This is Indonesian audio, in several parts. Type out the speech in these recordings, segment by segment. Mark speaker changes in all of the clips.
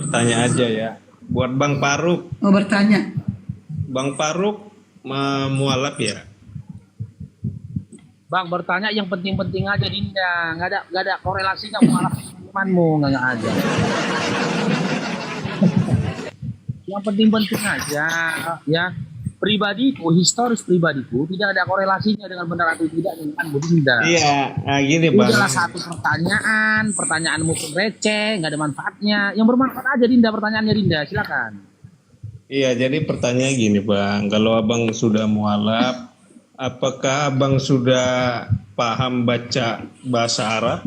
Speaker 1: bertanya aja ya. Buat Bang Faruk,
Speaker 2: Mau bertanya.
Speaker 1: Bang Faruk mualaf ya?
Speaker 3: Bang, bertanya yang penting-penting aja Dinda. Nggak ada korelasinya mualaf imanmu, nggak ada. Yang penting-penting aja, ya. Pribadiku, historis pribadiku tidak ada korelasinya dengan benar atau tidak dengan Dinda.
Speaker 1: Iya, nah gini
Speaker 3: Itu
Speaker 1: Bang.
Speaker 3: adalah satu pertanyaanmu pun receh, nggak ada manfaatnya. Yang bermanfaat aja Dinda, pertanyaannya Dinda, silakan.
Speaker 1: Iya, jadi pertanyaan gini Bang, kalau Abang sudah mualaf, apakah Abang sudah paham baca bahasa Arab?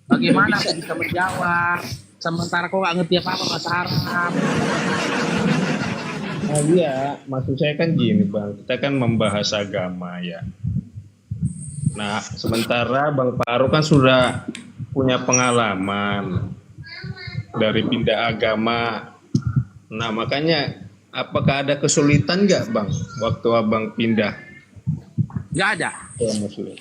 Speaker 3: Bagaimana aku bisa menjawab? Sementara kau nggak ngerti apa-apa bahasa Arab.
Speaker 1: Nah, iya, maksud saya kan gini Bang, kita kan membahas agama ya. Nah, sementara Bang Faruk kan sudah punya pengalaman dari pindah agama. Nah, makanya apakah ada kesulitan nggak Bang waktu Abang pindah
Speaker 3: Nggak ada.
Speaker 1: ke Muslim?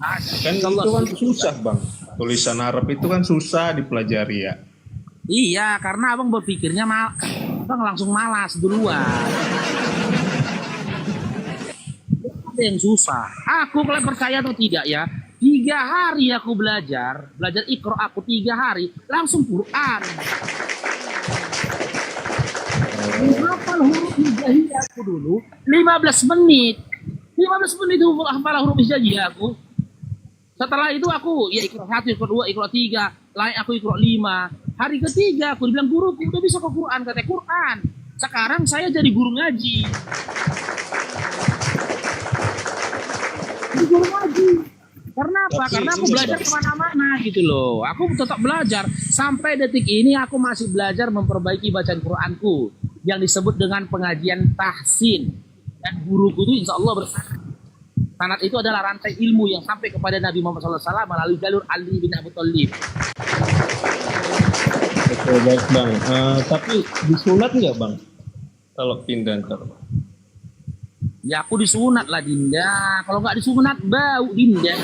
Speaker 3: Nggak ada.
Speaker 1: Kan itu kan susah Bang, tulisan Arab itu kan susah dipelajari ya.
Speaker 3: Iya, karena abang berpikirnya abang langsung malas duluan. Ada yang susah. Aku kalian percaya atau tidak ya? 3 hari aku belajar Iqra aku 3 hari langsung Quran. Hafal huruf hijaiyah aku dulu 15 menit. 15 menit itu hafal huruf hijaiyah aku. Setelah itu aku ya Iqra 1, Iqra 2, Iqra 3, lain aku Iqra 5. Hari ketiga aku dibilang guruku udah bisa ke Quran, kata Quran. Sekarang saya jadi guru ngaji. Jadi guru ngaji. Karena apa? Karena aku belajar kemana-mana gitu loh. Aku tetap belajar. Sampai detik ini aku masih belajar memperbaiki bacaan Quranku. Yang disebut dengan pengajian tahsin. Dan guruku itu insya Allah bersanad. Sanad itu adalah rantai ilmu yang sampai kepada Nabi Muhammad SAW melalui jalur Ali bin Abi Thalib.
Speaker 1: Oke, baik Bang. Tapi disunat nggak Bang kalau pindah ntar?
Speaker 3: Ya aku disunat lah Dinda. Kalau nggak disunat bau Dinda.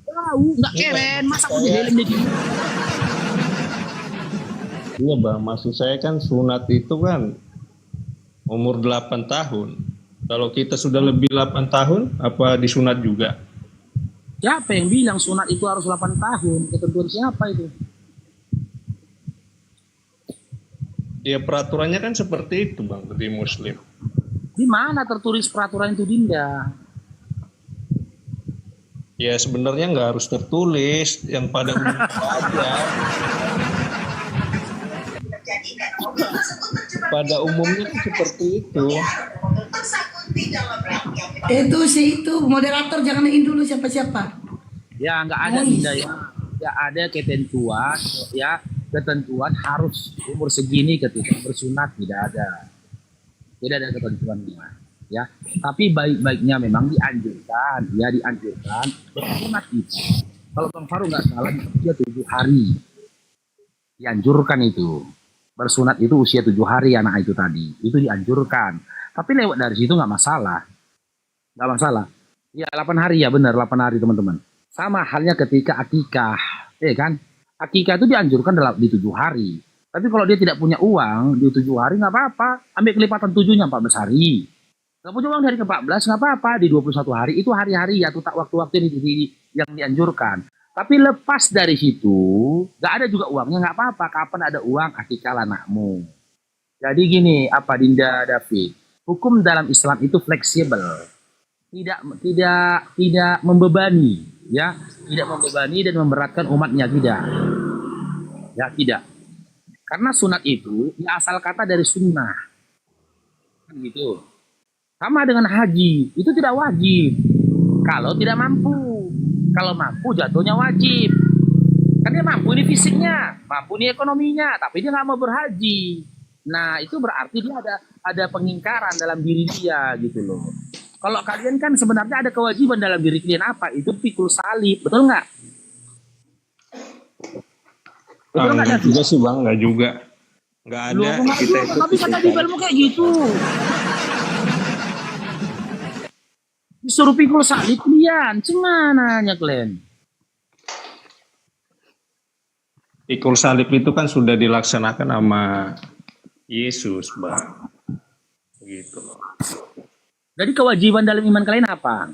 Speaker 3: Bau nggak keren. Masa aku di helm jadi.
Speaker 1: Iya Bang, maksud saya kan sunat itu kan umur 8 tahun. Kalau kita sudah lebih 8 tahun, apa disunat juga?
Speaker 3: Siapa yang bilang sunat itu harus 8 tahun? Ketentuan siapa itu?
Speaker 1: Ya peraturannya kan seperti itu Bang di Muslim.
Speaker 3: Di mana tertulis peraturan itu Dinda?
Speaker 1: Ya sebenarnya nggak harus tertulis, yang pada umumnya aja. Pada umumnya itu seperti itu.
Speaker 2: Itu sih itu moderator jangan ingin dulu siapa-siapa.
Speaker 3: Ya nggak ada Dinda ya. Ya ada ketentuan ya. Ketentuan harus umur segini ketika bersunat tidak ada. Tidak ada ketentuannya. Ya, tapi baik-baiknya memang dianjurkan bersunat itu. Kalau Bang Faruk nggak salah usia 7 hari. Dianjurkan itu. Bersunat itu usia 7 hari anak itu tadi. Itu dianjurkan. Tapi lewat dari situ nggak masalah. Nggak masalah. Ya 8 hari ya benar 8 hari teman-teman. Sama halnya ketika akikah. Kan? Akikah itu dianjurkan di 7 hari. Tapi kalau dia tidak punya uang di 7 hari nggak apa-apa. Ambil kelipatan 7-nya 14 hari. Nggak punya uang dari ke-14 nggak apa-apa. Di 21 hari itu hari-hari ya. Itu waktu-waktu yang dianjurkan. Tapi lepas dari situ, nggak ada juga uangnya nggak apa-apa. Kapan ada uang, akikah anakmu. Jadi gini, apa Dinda David? Hukum dalam Islam itu fleksibel, tidak membebani, ya, tidak membebani dan memberatkan umatnya tidak, ya tidak. Karena sunat itu ya asal kata dari sunnah, kan gitu. Sama dengan haji, itu tidak wajib. Kalau tidak mampu. Kalau mampu jatuhnya wajib. Kan dia mampu ini fisiknya, mampu ini ekonominya, tapi dia nggak mau berhaji. Nah itu berarti dia ada pengingkaran dalam diri dia gitu loh. Kalau kalian kan sebenarnya ada kewajiban dalam diri kalian apa? Itu pikul salib, betul nggak? Betul nggak?
Speaker 1: Nggak juga sih Bang, nggak juga. Nggak ada. Kita itu
Speaker 3: tapi kata di filmmu kayak gitu. Disuruh pikul salib kalian, cumananya kalian.
Speaker 1: Pikul salib itu kan sudah dilaksanakan sama Yesus, Bang. Gitu loh.
Speaker 3: Jadi kewajiban dalam iman kalian apa?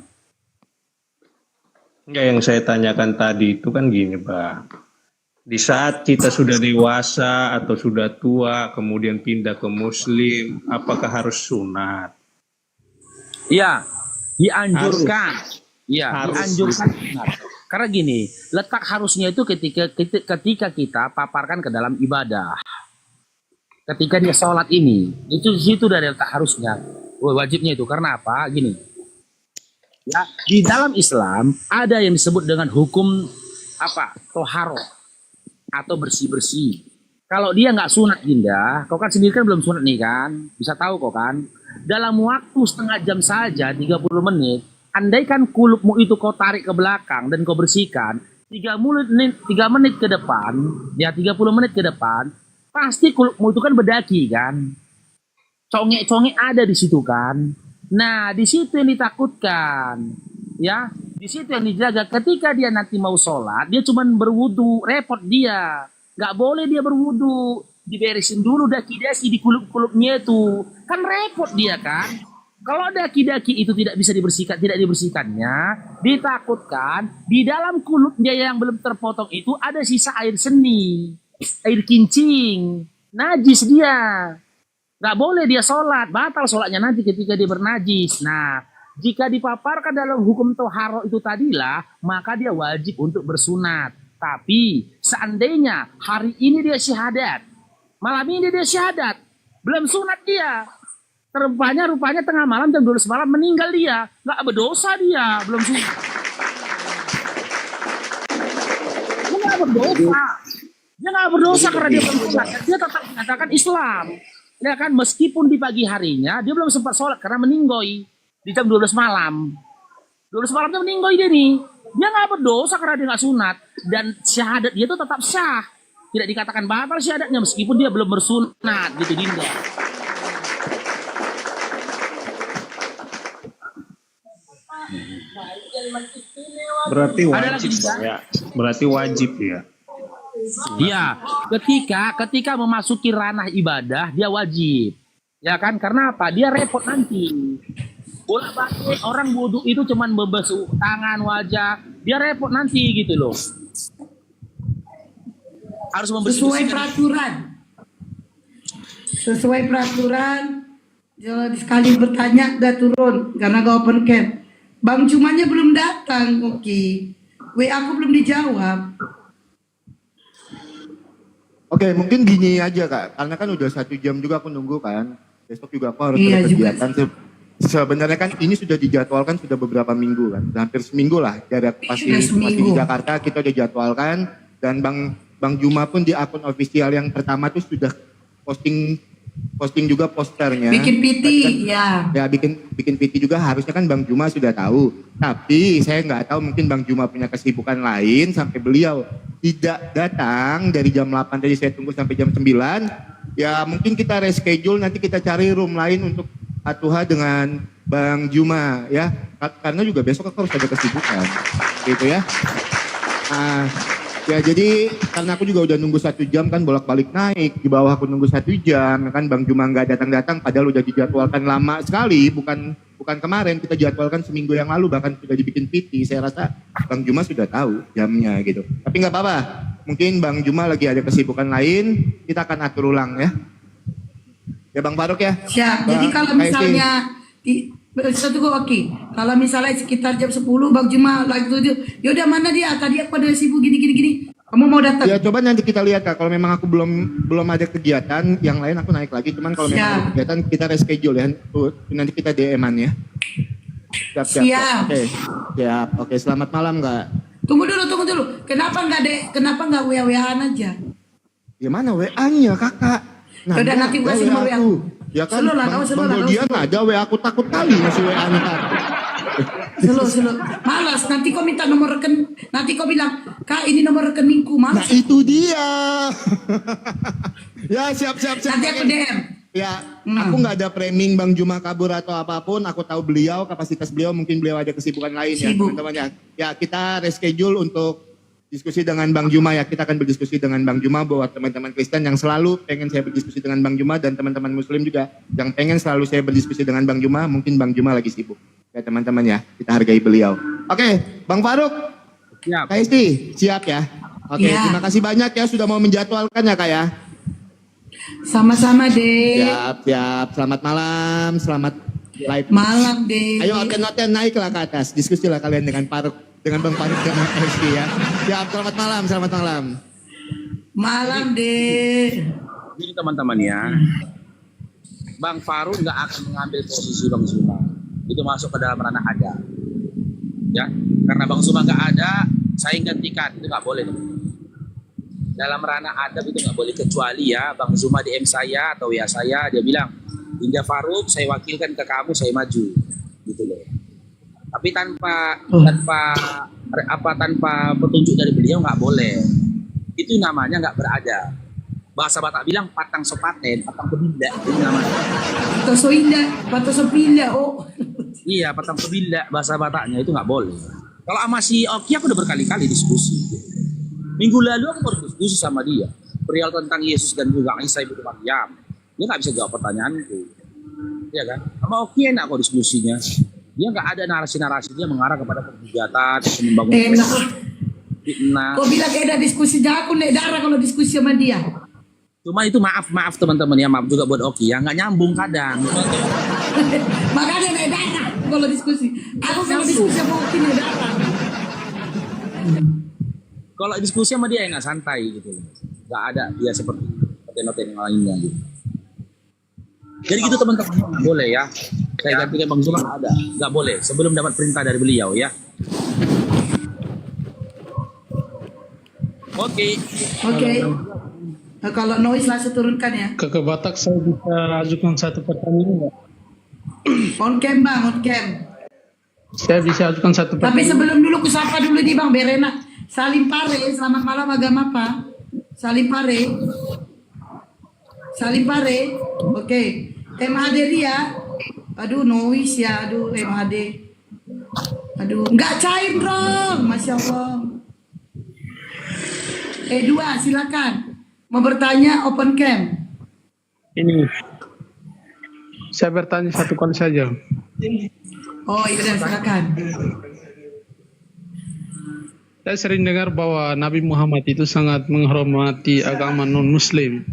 Speaker 1: Enggak, yang saya tanyakan tadi itu kan gini, Bang. Di saat kita sudah dewasa atau sudah tua, kemudian pindah ke Muslim, apakah harus sunat?
Speaker 3: Iya, dianjurkan. Iya,
Speaker 1: Harus.
Speaker 3: dianjurkan. Karena gini, letak harusnya itu ketika kita paparkan ke dalam ibadah. Ketika dia sholat ini, itu di situ dari letak harusnya. Wajibnya itu karena apa? Gini. Ya, di dalam Islam ada yang disebut dengan hukum apa? Toharo atau bersih-bersih. Kalau dia nggak sunat, Dinda, kau kan sendiri kan belum sunat nih kan? Bisa tahu kok kan? Dalam waktu setengah jam saja, 30 menit, andaikan kulupmu itu kau tarik ke belakang dan kau bersihkan, 3 menit ke depan, ya 30 menit ke depan, pasti kulupmu itu kan berdaki kan? Congek-congek ada di situ kan? Nah, di situ yang ditakutkan, ya. Di situ yang dijaga. Ketika dia nanti mau sholat, dia cuma berwudu, repot dia. Nggak boleh dia berwudu, diberesin dulu daki-daki di kulup-kulupnya itu, kan repot dia kan. Kalau daki-daki itu tidak bisa dibersihkan, tidak dibersihkannya, ditakutkan di dalam kulupnya yang belum terpotong itu ada sisa air seni, air kincing, najis dia. Nggak boleh dia sholat, batal sholatnya nanti ketika dia bernajis. Nah, jika dipaparkan dalam hukum toharo itu tadilah, maka dia wajib untuk bersunat. Tapi seandainya hari ini dia syahadat, malam ini dia syahadat, belum sunat dia. Rupanya tengah malam jam 12 malam meninggal dia, nggak berdosa dia, belum sunat. Dia nggak berdosa. Dia nggak berdosa karena dia belum sunat. Dia tetap mengatakan Islam. Ya kan, meskipun di pagi harinya dia belum sempat sholat karena meninggoy di jam 12 malam. 12 malamnya meninggoy dia nih. Dia nggak berdosa karena dia nggak sunat. Dan syahadat dia itu tetap sah. Tidak dikatakan batal syahadatnya meskipun dia belum bersunat gitu, Dinda.
Speaker 1: Berarti
Speaker 3: Ada lagi,
Speaker 1: wajib,
Speaker 3: Dinda?
Speaker 1: ya. Berarti wajib ya.
Speaker 3: Iya, ketika memasuki ranah ibadah dia wajib. Ya kan? Karena apa? Dia repot nanti. Bolak-balik orang wudhu itu cuman membasuh tangan, wajah. Dia repot nanti gitu loh. Harus
Speaker 2: Sesuai
Speaker 3: membersihkan.
Speaker 2: peraturan. Sesuai peraturan. Jangan sekali bertanya udah turun karena gak open cam. Bang Cumanya belum datang, Oki. WA aku belum dijawab.
Speaker 4: Oke, mungkin gini aja Kak, karena kan udah 1 jam juga aku nunggu kan. Besok juga aku harus
Speaker 2: Iya
Speaker 4: ada
Speaker 2: juga.
Speaker 4: kegiatan. Sebenarnya kan ini sudah dijadwalkan sudah beberapa minggu kan, hampir seminggu lah. Dari aku
Speaker 2: Sudah
Speaker 4: masih
Speaker 2: seminggu.
Speaker 4: di Jakarta kita udah jadwalkan dan Bang Juma pun di akun official yang pertama tuh sudah posting juga posternya.
Speaker 2: Bikin PT,
Speaker 4: Kan,
Speaker 2: ya.
Speaker 4: ya bikin PT juga harusnya kan Bang Juma sudah tahu. Tapi saya nggak tahu mungkin Bang Juma punya kesibukan lain sampai beliau tidak datang dari jam 8 tadi saya tunggu sampai jam 9. Ya mungkin kita reschedule nanti kita cari room lain untuk Atuha dengan Bang Juma ya. Karena juga besok aku harus ada kesibukan. Gitu ya. Ya jadi karena aku juga udah nunggu 1 jam kan bolak-balik naik, di bawah aku nunggu 1 jam kan Bang Juma nggak datang-datang padahal udah dijadwalkan lama sekali, bukan kemarin, kita jadwalkan seminggu yang lalu bahkan sudah dibikin PT. Saya rasa Bang Juma sudah tahu jamnya gitu. Tapi nggak apa-apa, mungkin Bang Juma lagi ada kesibukan lain, kita akan atur ulang ya. Ya Bang Faruk ya.
Speaker 2: Siap. Jadi kalau
Speaker 4: Pak
Speaker 2: misalnya satu Oki, kalau misalnya sekitar jam 10 Bang Juma lagi tujuh, yaudah mana dia? Tadi aku ada sibuk gini. Kamu mau datang?
Speaker 4: Ya coba nanti kita lihat Kak, kalau memang aku belum ada kegiatan, yang lain aku naik lagi. Cuman kalau memang ada kegiatan kita reschedule ya. Nanti kita DM-an ya.
Speaker 2: Siap.
Speaker 4: Oke. Siap. Oke, selamat malam Kak.
Speaker 2: Tunggu dulu. Kenapa nggak WA-WAan aja?
Speaker 4: Ya mana WA-nya Kakak?
Speaker 2: Udah, nanti gua kasih nomor WA.
Speaker 4: Ya kan,
Speaker 2: Slow lah,
Speaker 4: Bang
Speaker 2: slow lah,
Speaker 4: Godian
Speaker 2: slow.
Speaker 4: ada WA aku takut kali masih WA-nya Kak.
Speaker 2: Slow. Malas, nanti kau minta nomor nanti kau bilang, Kak ini nomor rekeningku,
Speaker 4: Nah
Speaker 2: malas.
Speaker 4: itu dia. Ya siap.
Speaker 2: Nanti aku DM.
Speaker 4: Ya, aku nggak ada framing Bang Juma kabur atau apapun. Aku tahu beliau, kapasitas beliau, mungkin beliau ada kesibukan lain ya
Speaker 2: Sibuk.
Speaker 4: teman-teman ya. Ya kita reschedule untuk diskusi dengan Bang Juma ya. Kita akan berdiskusi dengan Bang Juma buat teman-teman Kristen yang selalu pengen saya berdiskusi dengan Bang Juma dan teman-teman Muslim juga yang pengen selalu saya berdiskusi dengan Bang Juma. Mungkin Bang Juma lagi sibuk. Ya teman-teman ya, kita hargai beliau. Oke, Bang Faruk,
Speaker 3: Siap.
Speaker 4: Kak Isti, siap ya? Oke,
Speaker 2: Ya.
Speaker 4: terima kasih banyak ya sudah mau menjadwalkan ya Kak ya.
Speaker 2: Sama-sama deh.
Speaker 4: Siap. Selamat malam, selamat live.
Speaker 2: Malam deh.
Speaker 4: Ayo oten-oten naiklah ke atas. Diskusilah kalian dengan Faruk, dengan Bang Faruk dan Kak Isti ya. Siap, selamat malam, selamat malam.
Speaker 2: Malam deh.
Speaker 3: Jadi teman-teman ya, Bang Faruk nggak akan mengambil posisi Bang Zuma. Itu masuk ke dalam ranah ada. Ya, karena Bang Zuma nggak ada, saya yang gantikan, itu nggak boleh. Dalam ranah adab itu nggak boleh, kecuali ya Bang Zuma DM saya atau ya saya, dia bilang, Dinda Faruk saya wakilkan ke kamu, saya maju, gitu loh. Tapi tanpa petunjuk dari beliau nggak boleh. Itu namanya nggak beradab. Bahasa Batak bilang patang sopaten, patang pebinda, itu namanya.
Speaker 2: Pato Sopinda, oh.
Speaker 3: Iya, patang pebinda, bahasa Bataknya itu nggak boleh. Kalau sama si Oki aku udah berkali-kali diskusi. Minggu lalu aku baru diskusi sama dia perihal tentang Yesus dan juga Isa ibu Maryam. Dia nggak bisa jawab pertanyaanku, ya kan? Sama Oki enak kok diskusinya. Dia nggak ada narasi-narasi, dia mengarah kepada penghujatan, membangun
Speaker 2: Enak.
Speaker 3: fitnah.
Speaker 2: Kau bilang kayak ada diskusi jago nek darah kalau diskusi sama dia.
Speaker 3: Cuma itu maaf teman-teman ya, maaf juga buat Oki ya, nggak nyambung kadang.
Speaker 2: Makanya nek darah kalau diskusi. Aku kalau diskusi sama Oki nek darah.
Speaker 3: Kalau diskusi sama dia nggak santai gitu, nggak ada dia seperti noten-noten yang lainnya gitu. Jadi gitu teman-teman, nggak boleh ya. Saya gantikan Bang Zuma nggak ada, nggak boleh sebelum dapat perintah dari beliau ya. Oke.
Speaker 2: Nah, kalau noise langsung turunkan ya.
Speaker 1: Ke Batak saya bisa ajukan satu pertanyaan nggak?
Speaker 2: On cam bang, on cam.
Speaker 1: Saya bisa ajukan satu
Speaker 2: Tapi
Speaker 1: pertanyaan.
Speaker 2: sebelum dulu kusapa dulu di Bang Berena. Salim Pare, selamat malam agama apa? Salim Pare. Oke. MHD dia. Aduh noise ya, aduh MHD. Aduh, nggak cair dong, Masya Allah. dua, silakan. Mau bertanya open cam.
Speaker 1: Ini saya bertanya satu kali saja.
Speaker 2: Oh iya, silakan.
Speaker 1: Saya sering dengar bahwa Nabi Muhammad itu sangat menghormati agama non-Muslim.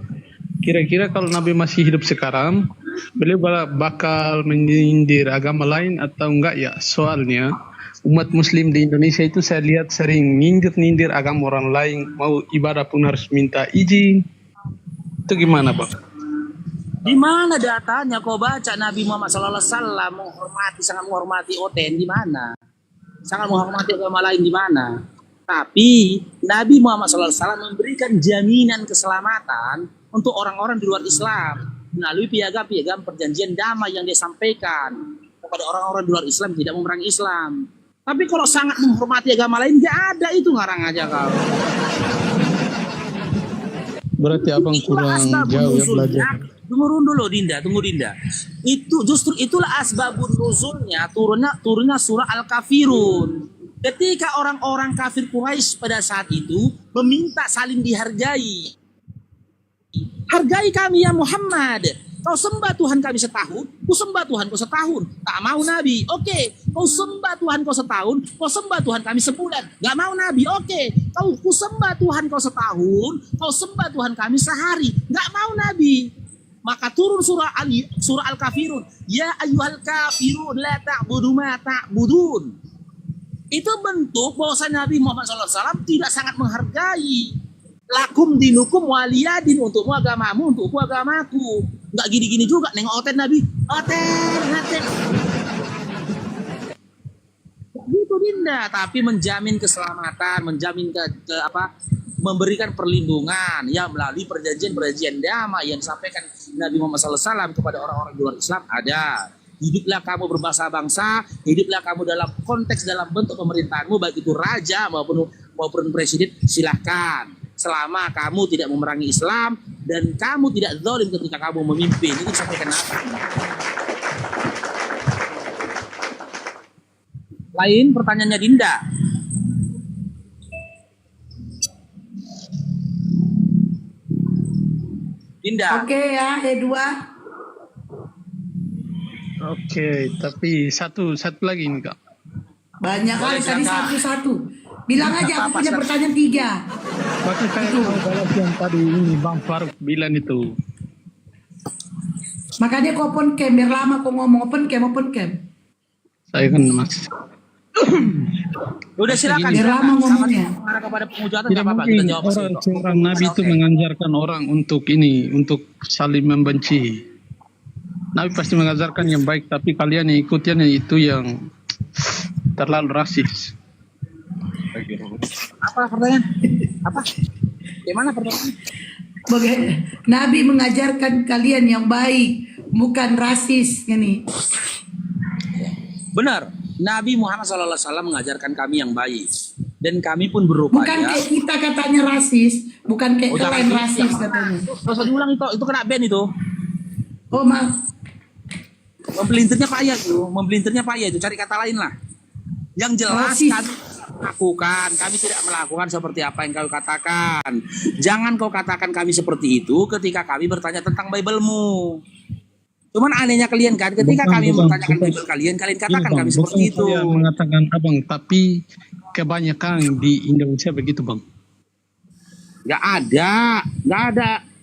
Speaker 1: Kira-kira kalau Nabi masih hidup sekarang, beliau bakal menyindir agama lain atau enggak ya? Soalnya umat Muslim di Indonesia itu saya lihat sering nyindir-nyindir agama orang lain, mau ibadah pun harus minta izin. Itu gimana, Pak?
Speaker 3: Di mana datanya kau baca Nabi Muhammad SAW sangat menghormati OTN di mana? Sangat menghormati agama lain di mana? Tapi Nabi Muhammad SAW memberikan jaminan keselamatan untuk orang-orang di luar Islam melalui piagam-piagam perjanjian damai yang dia sampaikan kepada orang-orang di luar Islam tidak memerangi Islam. Tapi kalau sangat menghormati agama lain, nggak ada, itu ngarang aja kau.
Speaker 1: Berarti abang kurang jauh ya belajar.
Speaker 3: Tunggu Dinda. Itu justru itulah asbabun nuzulnya turunnya surah Al-Kafirun. Ketika orang-orang kafir Quraisy pada saat itu meminta saling dihargai. Hargai kami ya Muhammad. Kau sembah Tuhan kami setahun, ku sembah Tuhan kau setahun. Tak mau Nabi, oke. Kau sembah Tuhan kau setahun, kau sembah Tuhan kami sebulan. Gak mau Nabi, oke. Ku sembah Tuhan kau setahun, kau sembah Tuhan kami sehari. Gak mau Nabi. Maka turun surah Al-Kafirun. Ya ayyuhal kafirun la ta'budu ma ta'budun. Itu bentuk bahwa Nabi Muhammad SAW tidak sangat menghargai. Lakum dinukum waliyadin, untukmu agamamu, untukku agamaku. Nggak gini-gini juga, nengok oten Nabi. Oten. Gitu Dinda, tapi menjamin keselamatan, menjamin memberikan perlindungan ya melalui perjanjian damai yang disampaikan Nabi Muhammad SAW kepada orang-orang di luar Islam ada. Hiduplah kamu berbangsa bangsa, hiduplah kamu dalam konteks dalam bentuk pemerintahanmu, baik itu raja maupun presiden, silahkan. Selama kamu tidak memerangi Islam dan kamu tidak zalim ketika kamu memimpin, itu disampaikan apa? Lain pertanyaannya Dinda. Indah.
Speaker 2: Oke ya, E2.
Speaker 5: Oke, tapi satu lagi nih Kak.
Speaker 2: Banyak kali
Speaker 3: Boleh,
Speaker 2: tadi
Speaker 3: silakan.
Speaker 2: satu-satu. Bilang aja aku punya pertanyaan 3.
Speaker 5: Pakai kayak balas yang tadi ini Bang Faruk bilang itu.
Speaker 2: Makanya kau open cam, biar lama kau ngomong open cam.
Speaker 5: Saya kan Mas.
Speaker 3: Udah silakan.
Speaker 2: Biar lama ngomongnya.
Speaker 3: Mengarah kepada pengujatan
Speaker 5: Tidak
Speaker 3: nggak apa-apa.
Speaker 5: mungkin
Speaker 3: Kita jawab ke
Speaker 5: orang
Speaker 3: situ.
Speaker 5: seorang Nabi itu mengajarkan orang untuk ini, untuk saling membenci. Nabi pasti mengajarkan yang baik, tapi kalian yang ikutnya itu yang terlalu rasis.
Speaker 3: Apa pertanyaan? Apa? Gimana pertanyaan?
Speaker 2: Nabi mengajarkan kalian yang baik, bukan rasis ini.
Speaker 3: Benar. Nabi Muhammad SAW mengajarkan kami yang baik. Dan kami pun
Speaker 2: Bukan
Speaker 3: berupaya.
Speaker 2: kayak kita katanya rasis, bukan kayak
Speaker 3: jangan
Speaker 2: kalian
Speaker 3: gitu.
Speaker 2: rasis katanya.
Speaker 3: Gak usah diulang itu kena ban itu.
Speaker 2: Oh maaf.
Speaker 3: Membelintirnya payah itu, cari kata lain lah. Yang jelas
Speaker 2: Rasis.
Speaker 3: kami tidak melakukan seperti apa yang kau katakan. Jangan kau katakan kami seperti itu ketika kami bertanya tentang Bible-mu. Cuman anehnya kalian kan, ketika kami bertanyakan Bible kalian katakan kami seperti itu.
Speaker 5: Saya mengatakan abang, tapi kebanyakan di Indonesia begitu Bang.
Speaker 3: Gak ada.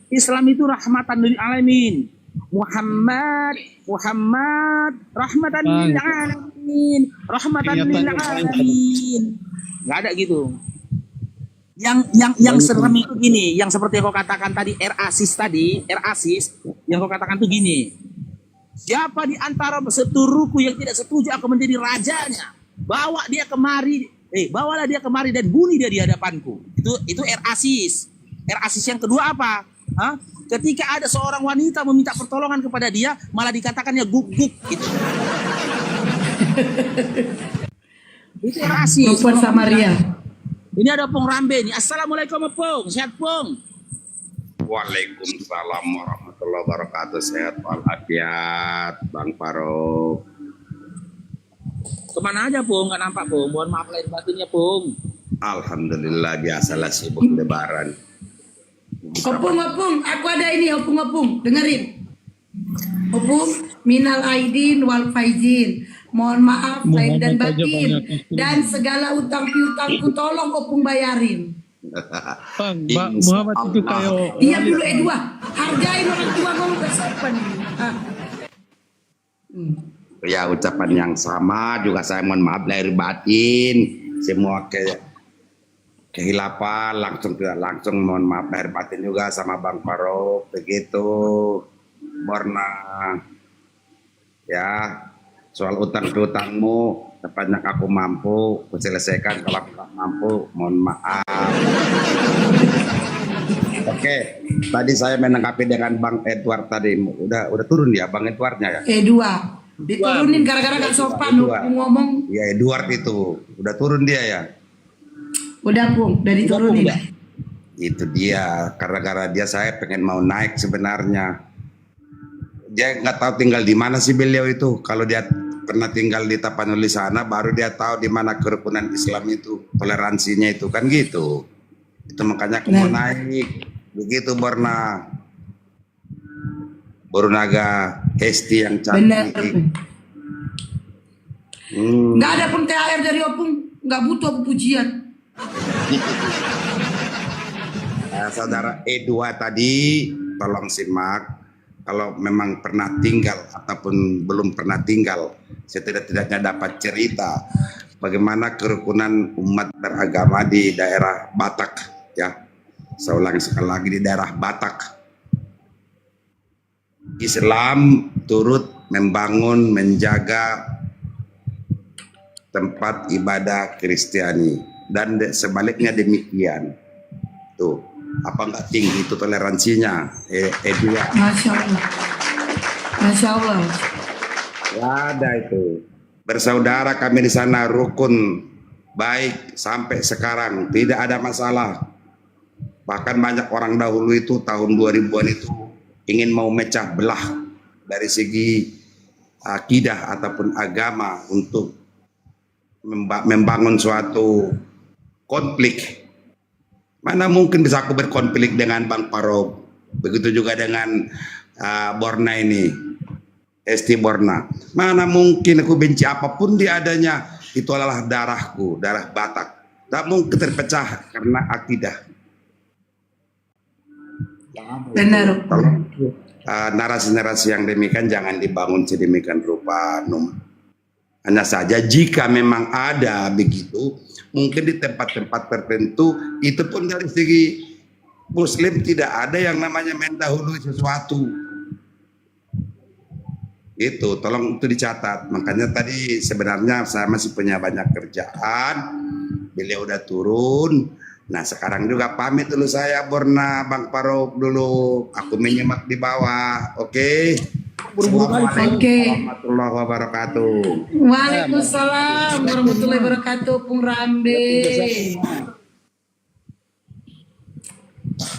Speaker 3: Islam itu rahmatan lil alamin. Muhammad rahmatan lil alamin. Gak ada gitu. Yang serem itu gini, yang seperti yang kau katakan tadi, erasis yang kau katakan tuh gini. Siapa di antara seturuku yang tidak setuju aku menjadi rajanya? Bawalah dia kemari dan bunuh dia di hadapanku. Itu erasis. Erasis yang kedua apa? Ketika ada seorang wanita meminta pertolongan kepada dia, malah dikatakannya guk-guk gitu. Itu erasis.
Speaker 2: Perempuan Samaria.
Speaker 3: Ini ada Pung Rambe nih. Assalamualaikum Pung. Sehat Pung.
Speaker 6: Waalaikumsalam warahmatullahi wabarakatuh. Sehat walafiat, Bang Faruk.
Speaker 3: Kemana aja Pung? Gak nampak Pung. Mohon maaf lahir batinnya Pung.
Speaker 6: Alhamdulillah, biasalah sibuk lebaran.
Speaker 2: Opung, aku ada ini opung, dengerin. Opung, minal aidin wal faizin. Mohon maaf lahir dan batin, dan segala utang piutangku tolong opung bayarin.
Speaker 5: Bang, Muhammad itu kayak
Speaker 2: Iya dulu E2, hargain orang tua ngomong ke siapa nih?
Speaker 6: Ya, ucapan yang sama juga saya mohon maaf lahir batin. Semua kehilapan langsung tidak langsung mohon maaf lahir batin juga sama Bang Faruk. Begitu Borna. Ya, soal utang-utangmu sepanjang aku mampu aku selesaikan, kalau aku tak mampu mohon maaf. Oke, tadi saya menanggapi dengan Bang Edward tadi. Udah turun dia Bang Edwardnya ya?
Speaker 2: E2, diturunin gara-gara gak sopan opung ngomong.
Speaker 6: Ya Edward itu udah turun dia ya?
Speaker 2: Udah Pung, udah diturunin.
Speaker 6: Itu dia, karena dia saya pengen mau naik sebenarnya. Dia nggak tahu tinggal di mana sih beliau itu. Kalau dia pernah tinggal di Tapanuli sana, baru dia tahu di mana kerukunan Islam itu, toleransinya itu kan gitu. Itu makanya aku mau naik. Begitu Borna. Borunaga Hesti yang
Speaker 2: Bener.
Speaker 6: cantik.
Speaker 2: Nggak ada pun THR dari opung, nggak butuh pujian.
Speaker 6: Saudara E2 tadi tolong simak. Kalau memang pernah tinggal ataupun belum pernah tinggal, setidak-tidaknya dapat cerita bagaimana kerukunan umat beragama di daerah Batak ya. Saya ulangi sekali lagi, di daerah Batak. Islam turut membangun, menjaga tempat ibadah Kristiani dan sebaliknya demikian. Tuh, apa enggak tinggi itu toleransinya? E2.
Speaker 2: Masya Allah.
Speaker 6: Ya ada itu. Bersaudara kami di sana, rukun, baik sampai sekarang, tidak ada masalah. Bahkan banyak orang dahulu itu tahun 2000-an itu ingin mau mecah belah dari segi akidah ataupun agama untuk membangun suatu konflik. Mana mungkin bisa aku berkonflik dengan Bang Faruk? Begitu juga dengan Borna ini, Esti Borna. Mana mungkin aku benci apapun dia adanya, itu adalah darahku, darah Batak. Tak mungkin terpecah karena akidah.
Speaker 2: Benar.
Speaker 6: Narasi-narasi yang demikian jangan dibangun sedemikian rupa, Num. Hanya saja jika memang ada begitu, mungkin di tempat-tempat tertentu, itu pun dari segi Muslim tidak ada yang namanya mendahului sesuatu. Itu, tolong itu dicatat. Makanya tadi sebenarnya saya masih punya banyak kerjaan, beliau udah turun. Nah sekarang juga pamit dulu saya, Borna, Bang Faruk dulu. Aku menyimak di bawah, oke? Assalamualaikum warahmatullahi wabarakatuh.
Speaker 2: Waalaikumsalam warahmatullahi wabarakatuh, Pung Rambe.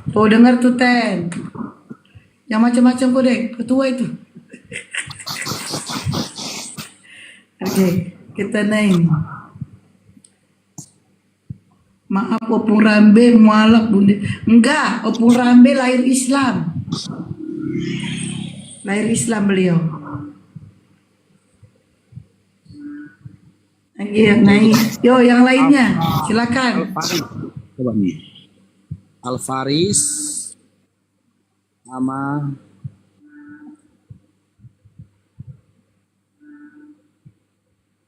Speaker 2: Tuh dengar tuh Ten, yang macam-macam kok deh, ketua itu. Oke, kita naik. Maaf Opung Rambe mualaf bunda. Enggak, Opung Rambe lahir Islam. Lahir Islam beliau. Lagi yang naik. Yo yang lainnya, silakan.
Speaker 3: Coba nih. Alfaris sama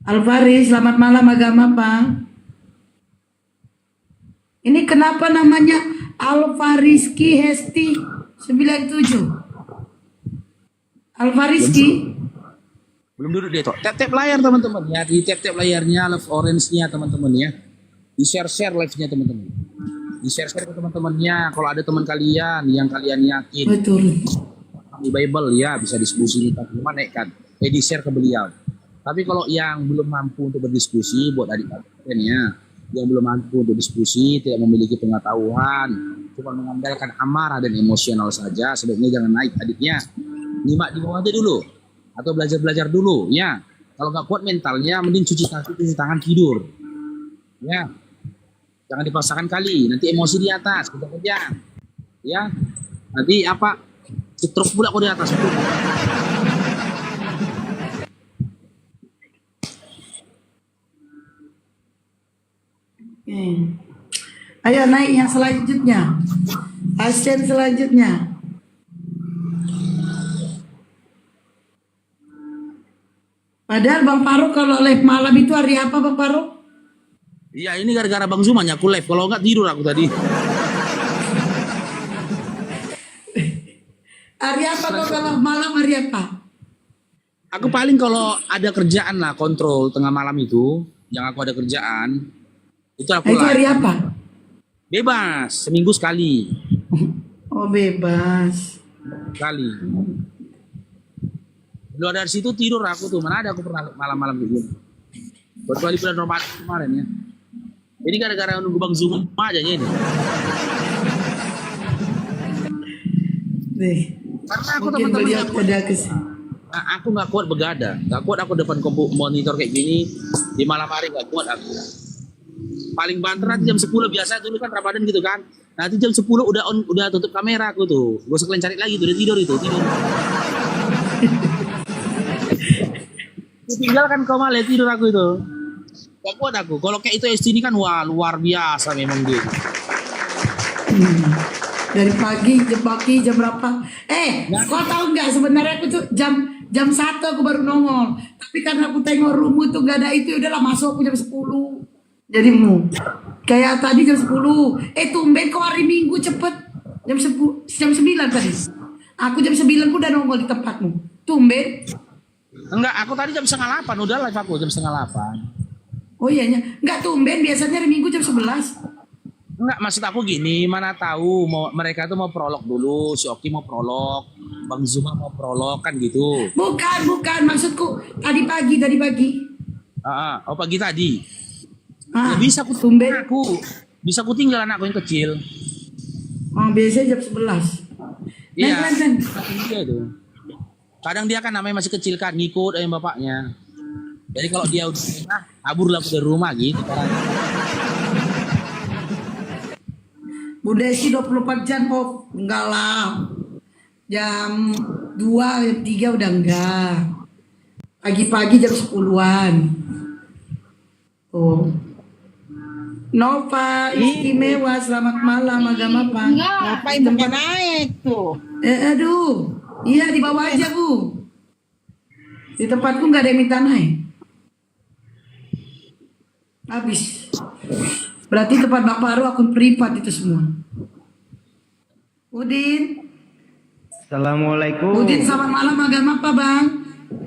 Speaker 2: Alvaris, selamat malam agama Pak. Ini kenapa namanya Alvariski Hesti 97? Alvariski?
Speaker 3: belum duduk dia tuh. Tap-tap layar teman-teman ya, di tap-tap layarnya love orange-nya teman-teman ya. Di share-share live-nya teman-teman. Di share-share ke teman-temannya. Kalau ada teman kalian yang kalian yakin
Speaker 2: Betul.
Speaker 3: di Bible ya bisa diskusi nih teman naikkan. Di share ke beliau. Tapi kalau yang belum mampu untuk berdiskusi buat adik-adiknya ya, yang belum mampu untuk diskusi, tidak memiliki pengetahuan, cuma mengandalkan amarah dan emosional saja, sebaiknya jangan naik adiknya. Nyimak di bawah aja dulu atau belajar-belajar dulu ya. Kalau nggak kuat mentalnya mending cuci kaki, cuci tangan, tidur. Ya. Jangan dipaksakan kali, nanti emosi di atas, kejang-kejang. Ya. Nanti apa? Cetruk pula kok di atas.
Speaker 2: Oke. Ayo naik yang selanjutnya. Pasien selanjutnya. Padahal Bang Faruk kalau live malam itu hari apa Bang Faruk?
Speaker 3: Iya ini gara-gara Bang Zuma aku live, kalau nggak tidur aku tadi.
Speaker 2: Hari apa kok kalau malam hari apa?
Speaker 3: Aku paling kalau ada kerjaan lah kontrol tengah malam itu, yang aku ada kerjaan, itu aku
Speaker 2: Itu hari
Speaker 3: live.
Speaker 2: apa?
Speaker 3: Bebas, seminggu sekali.
Speaker 2: Oh bebas.
Speaker 3: Sekali. Lu dari situ tidur aku tuh, mana ada aku pernah malam-malam gitu. Kecuali bulan Ramadan kemarin ya. Ini gara-gara nunggu Bang Zuma aja ini.
Speaker 2: Nih.
Speaker 3: Karena aku
Speaker 2: Mungkin
Speaker 3: teman-teman
Speaker 2: beliau
Speaker 3: nggak kuat.
Speaker 2: ada kesini.
Speaker 3: Nah, aku nggak kuat begadang, nggak kuat aku depan monitor kayak gini di malam hari, nggak kuat aku. Paling banter nanti jam 10 biasa dulu kan Ramadan gitu kan. Nanti jam 10 udah tutup kamera aku tuh. Gue sekalian cari lagi tuh, udah tidur. Tinggalkan kau malah tidur aku itu. Gak kuat aku. Kalau kayak itu SD ini kan wah luar biasa memang dia.
Speaker 2: Dari pagi jam berapa? Kau tahu nggak sebenarnya aku tuh jam 1 aku baru nongol. Tapi karena aku tengok rumu tuh gak ada itu, udahlah masuk aku jam 10. Jadi kayak tadi jam 10. Tumben kau hari Minggu cepet. Jam 9 tadi. Aku jam 9 aku udah nongol di tempatmu. Tumben.
Speaker 3: Enggak, aku tadi jam 7:30 udah live aku jam 7:30.
Speaker 2: Oh iya, nggak tumben biasanya hari Minggu jam 11.
Speaker 3: Enggak, maksud aku gini, mana tahu mereka tuh mau prolog dulu, si Oki mau prolog, Bang Zuma mau prolog kan gitu.
Speaker 2: Bukan maksudku tadi pagi.
Speaker 3: Oh pagi tadi.
Speaker 2: Ah,
Speaker 3: Ya bisa aku
Speaker 2: tumben.
Speaker 3: bisa aku tinggal anakku yang kecil.
Speaker 2: Oh, biasanya jam 11.
Speaker 3: Iya.
Speaker 2: Nen.
Speaker 3: Iya itu. Kadang dia kan namanya masih kecil kan, ngikut ayam bapaknya. Jadi kalau dia udah kabur lah dari rumah gitu.
Speaker 2: Udah sih 24 jam off. Enggak lah. Jam 2, jam 3 udah enggak. Pagi-pagi jam 10-an. Tuh. Nova istimewa, selamat malam, agama apa?
Speaker 7: Ngapain bukan naik tuh?
Speaker 2: Aduh, iya di bawah aja Bu. Di tempatku nggak ada yang minta naik. Habis. Berarti tempat Bang Paru akun privat itu semua. Udin,
Speaker 8: Assalamualaikum.
Speaker 2: Udin selamat malam, agama apa Bang?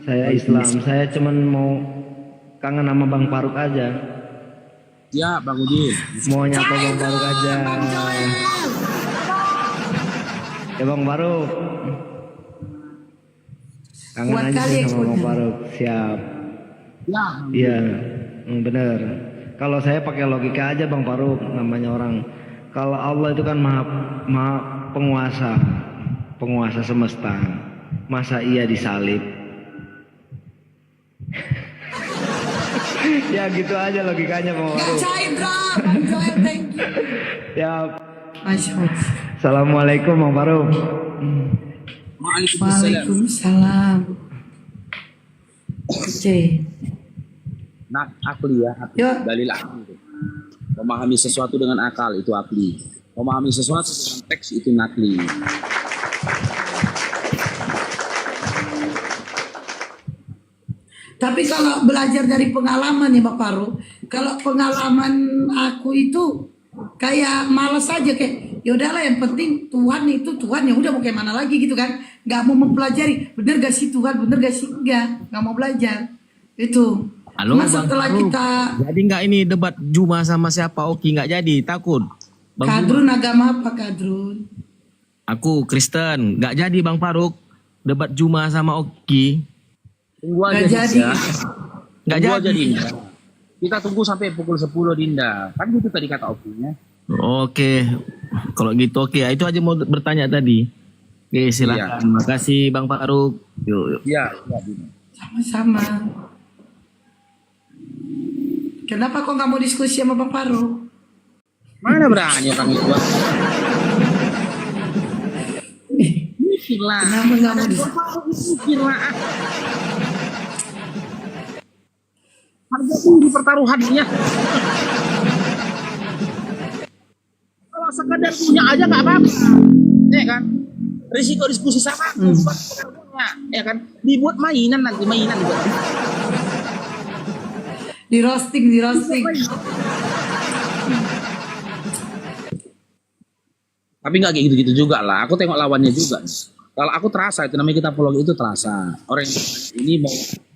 Speaker 8: Saya Islam. Saya cuman mau kangen sama Bang Faruk aja.
Speaker 3: Ya, Bang Udin.
Speaker 8: Mau nyapa Bang Faruk aja.
Speaker 2: Bang Joel.
Speaker 8: Ya Bang Faruk. Kangen
Speaker 2: Kuat
Speaker 8: aja
Speaker 2: kali
Speaker 8: sih sama
Speaker 2: ekspornya.
Speaker 8: Bang Faruk. Siap.
Speaker 3: Ya,
Speaker 8: Iya, bener. Kalau saya pakai logika aja Bang Faruk, namanya orang. Kalau Allah itu kan maha penguasa, penguasa semesta. Masa iya disalib? Ya gitu aja logikanya Bang
Speaker 2: Gak
Speaker 8: Faruk.
Speaker 2: cair bro, Bang Joel, thank you.
Speaker 8: Ya,
Speaker 2: Masya Allah.
Speaker 8: Assalamualaikum Bang Faruk.
Speaker 3: Waalaikumsalam.
Speaker 2: Waalaikumsalam. Oke.
Speaker 3: Nah, akli ya, akli.
Speaker 2: Ya.
Speaker 3: Dalil akli. Memahami sesuatu dengan akal itu akli. Memahami sesuatu dengan teks itu nakli.
Speaker 2: Tapi kalau belajar dari pengalaman ya Pak Paru, kalau pengalaman aku itu kayak malas aja, kayak ya udahlah yang penting Tuhan itu Tuhan, ya udah mau kayak mana lagi gitu kan, nggak mau mempelajari bener gak sih Tuhan, bener gak sih, nggak mau belajar itu.
Speaker 9: Halo,
Speaker 2: Mas
Speaker 9: Bang
Speaker 2: setelah
Speaker 9: Faruk.
Speaker 2: kita
Speaker 9: Jadi nggak ini debat Juma sama siapa? Oki nggak jadi, takut. Bang Juma.
Speaker 2: Kadrun agama apa Kadrun?
Speaker 9: Aku Kristen, nggak jadi Bang Faruk. Debat Juma sama Oki,
Speaker 3: Tunggu aja
Speaker 2: Nggak jadi.
Speaker 3: Dinda.
Speaker 9: nggak
Speaker 3: Tunggu
Speaker 9: jadi.
Speaker 3: aja Dinda. Kita tunggu sampai pukul 10 Dinda. Kan gitu tadi kata Okinya.
Speaker 9: Oke, kalau gitu oke. Itu aja mau bertanya tadi. Oke, silakan. Terima kasih Bang Faruk. Yuk.
Speaker 3: Iya, iya Dinda.
Speaker 2: Sama-sama. Kenapa kok nggak mau diskusi sama Bang Paru?
Speaker 3: Mana berani orang itu? Mikirlah.
Speaker 2: Kenapa nggak mau diskusi?
Speaker 3: Mikirlah. Harga tinggi pertaruhannya. Kalau sekadar punya aja nggak apa-apa, ya kan? Risiko diskusi sama aku, punya, ya kan? Dibuat mainan nanti, mainan juga.
Speaker 2: Di roasting.
Speaker 3: Tapi nggak kayak gitu-gitu juga lah. Aku tengok lawannya juga. Kalau aku terasa itu namanya kita vlog itu terasa. Orang ini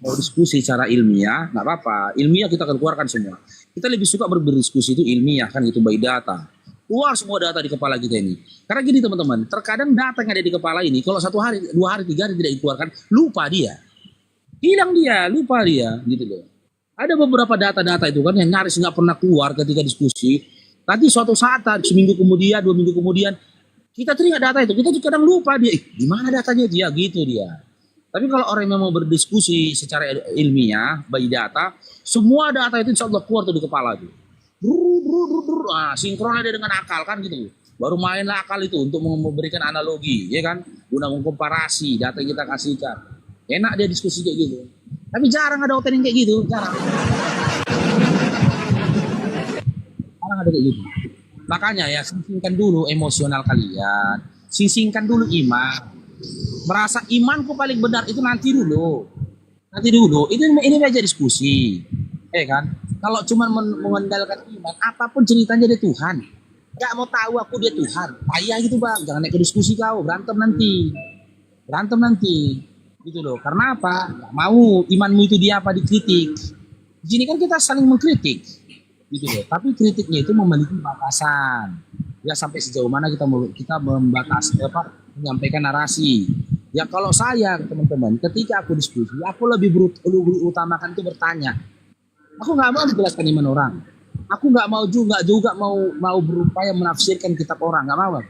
Speaker 3: mau diskusi secara ilmiah, nggak apa-apa. Ilmiah kita akan keluarkan semua. Kita lebih suka berdiskusi itu ilmiah kan gitu, by data. Keluar semua data di kepala kita ini. Karena gini teman-teman, terkadang data yang ada di kepala ini kalau 1 hari, 2 hari, 3 hari tidak dikeluarkan, lupa dia. Hilang dia, lupa dia, gitu loh. Ada beberapa data-data itu kan yang nyaris nggak pernah keluar ketika diskusi. Nanti suatu saat, seminggu kemudian, 2 minggu kemudian, kita teringat data itu, kita kadang lupa dia. Di mana datanya dia? Gitu dia. Tapi kalau orang yang mau berdiskusi secara ilmiah, by data, semua data itu insya Allah keluar tuh di kepala tuh. Sinkron ada dengan akal kan gitu. Baru mainlah akal itu untuk memberikan analogi, ya kan? Guna mengkomparasi data yang kita kasihkan. Enak dia diskusi kayak gitu. Tapi jarang ada open yang kayak gitu, jarang. Jarang ada kayak gitu. Makanya ya sisingkan dulu emosional kalian, sisingkan dulu iman. Merasa imanku paling benar itu nanti dulu. Ini aja diskusi. Kan? Kalau cuma mengandalkan iman, apapun ceritanya dia Tuhan. Gak mau tahu aku dia Tuhan. Payah gitu bang, jangan naik ke diskusi kau, berantem nanti. Gitu loh. Karena apa? Gak mau imanmu itu dia apa dikritik. Di sini kan kita saling mengkritik. Gitu loh. Tapi kritiknya itu memiliki batasan. Ya sampai sejauh mana kita membatasi menyampaikan narasi. Ya kalau saya teman-teman, ketika aku diskusi, aku lebih utamakan itu bertanya. Aku nggak mau menjelaskan iman orang. Aku nggak mau juga mau berupaya menafsirkan kitab orang, nggak mau.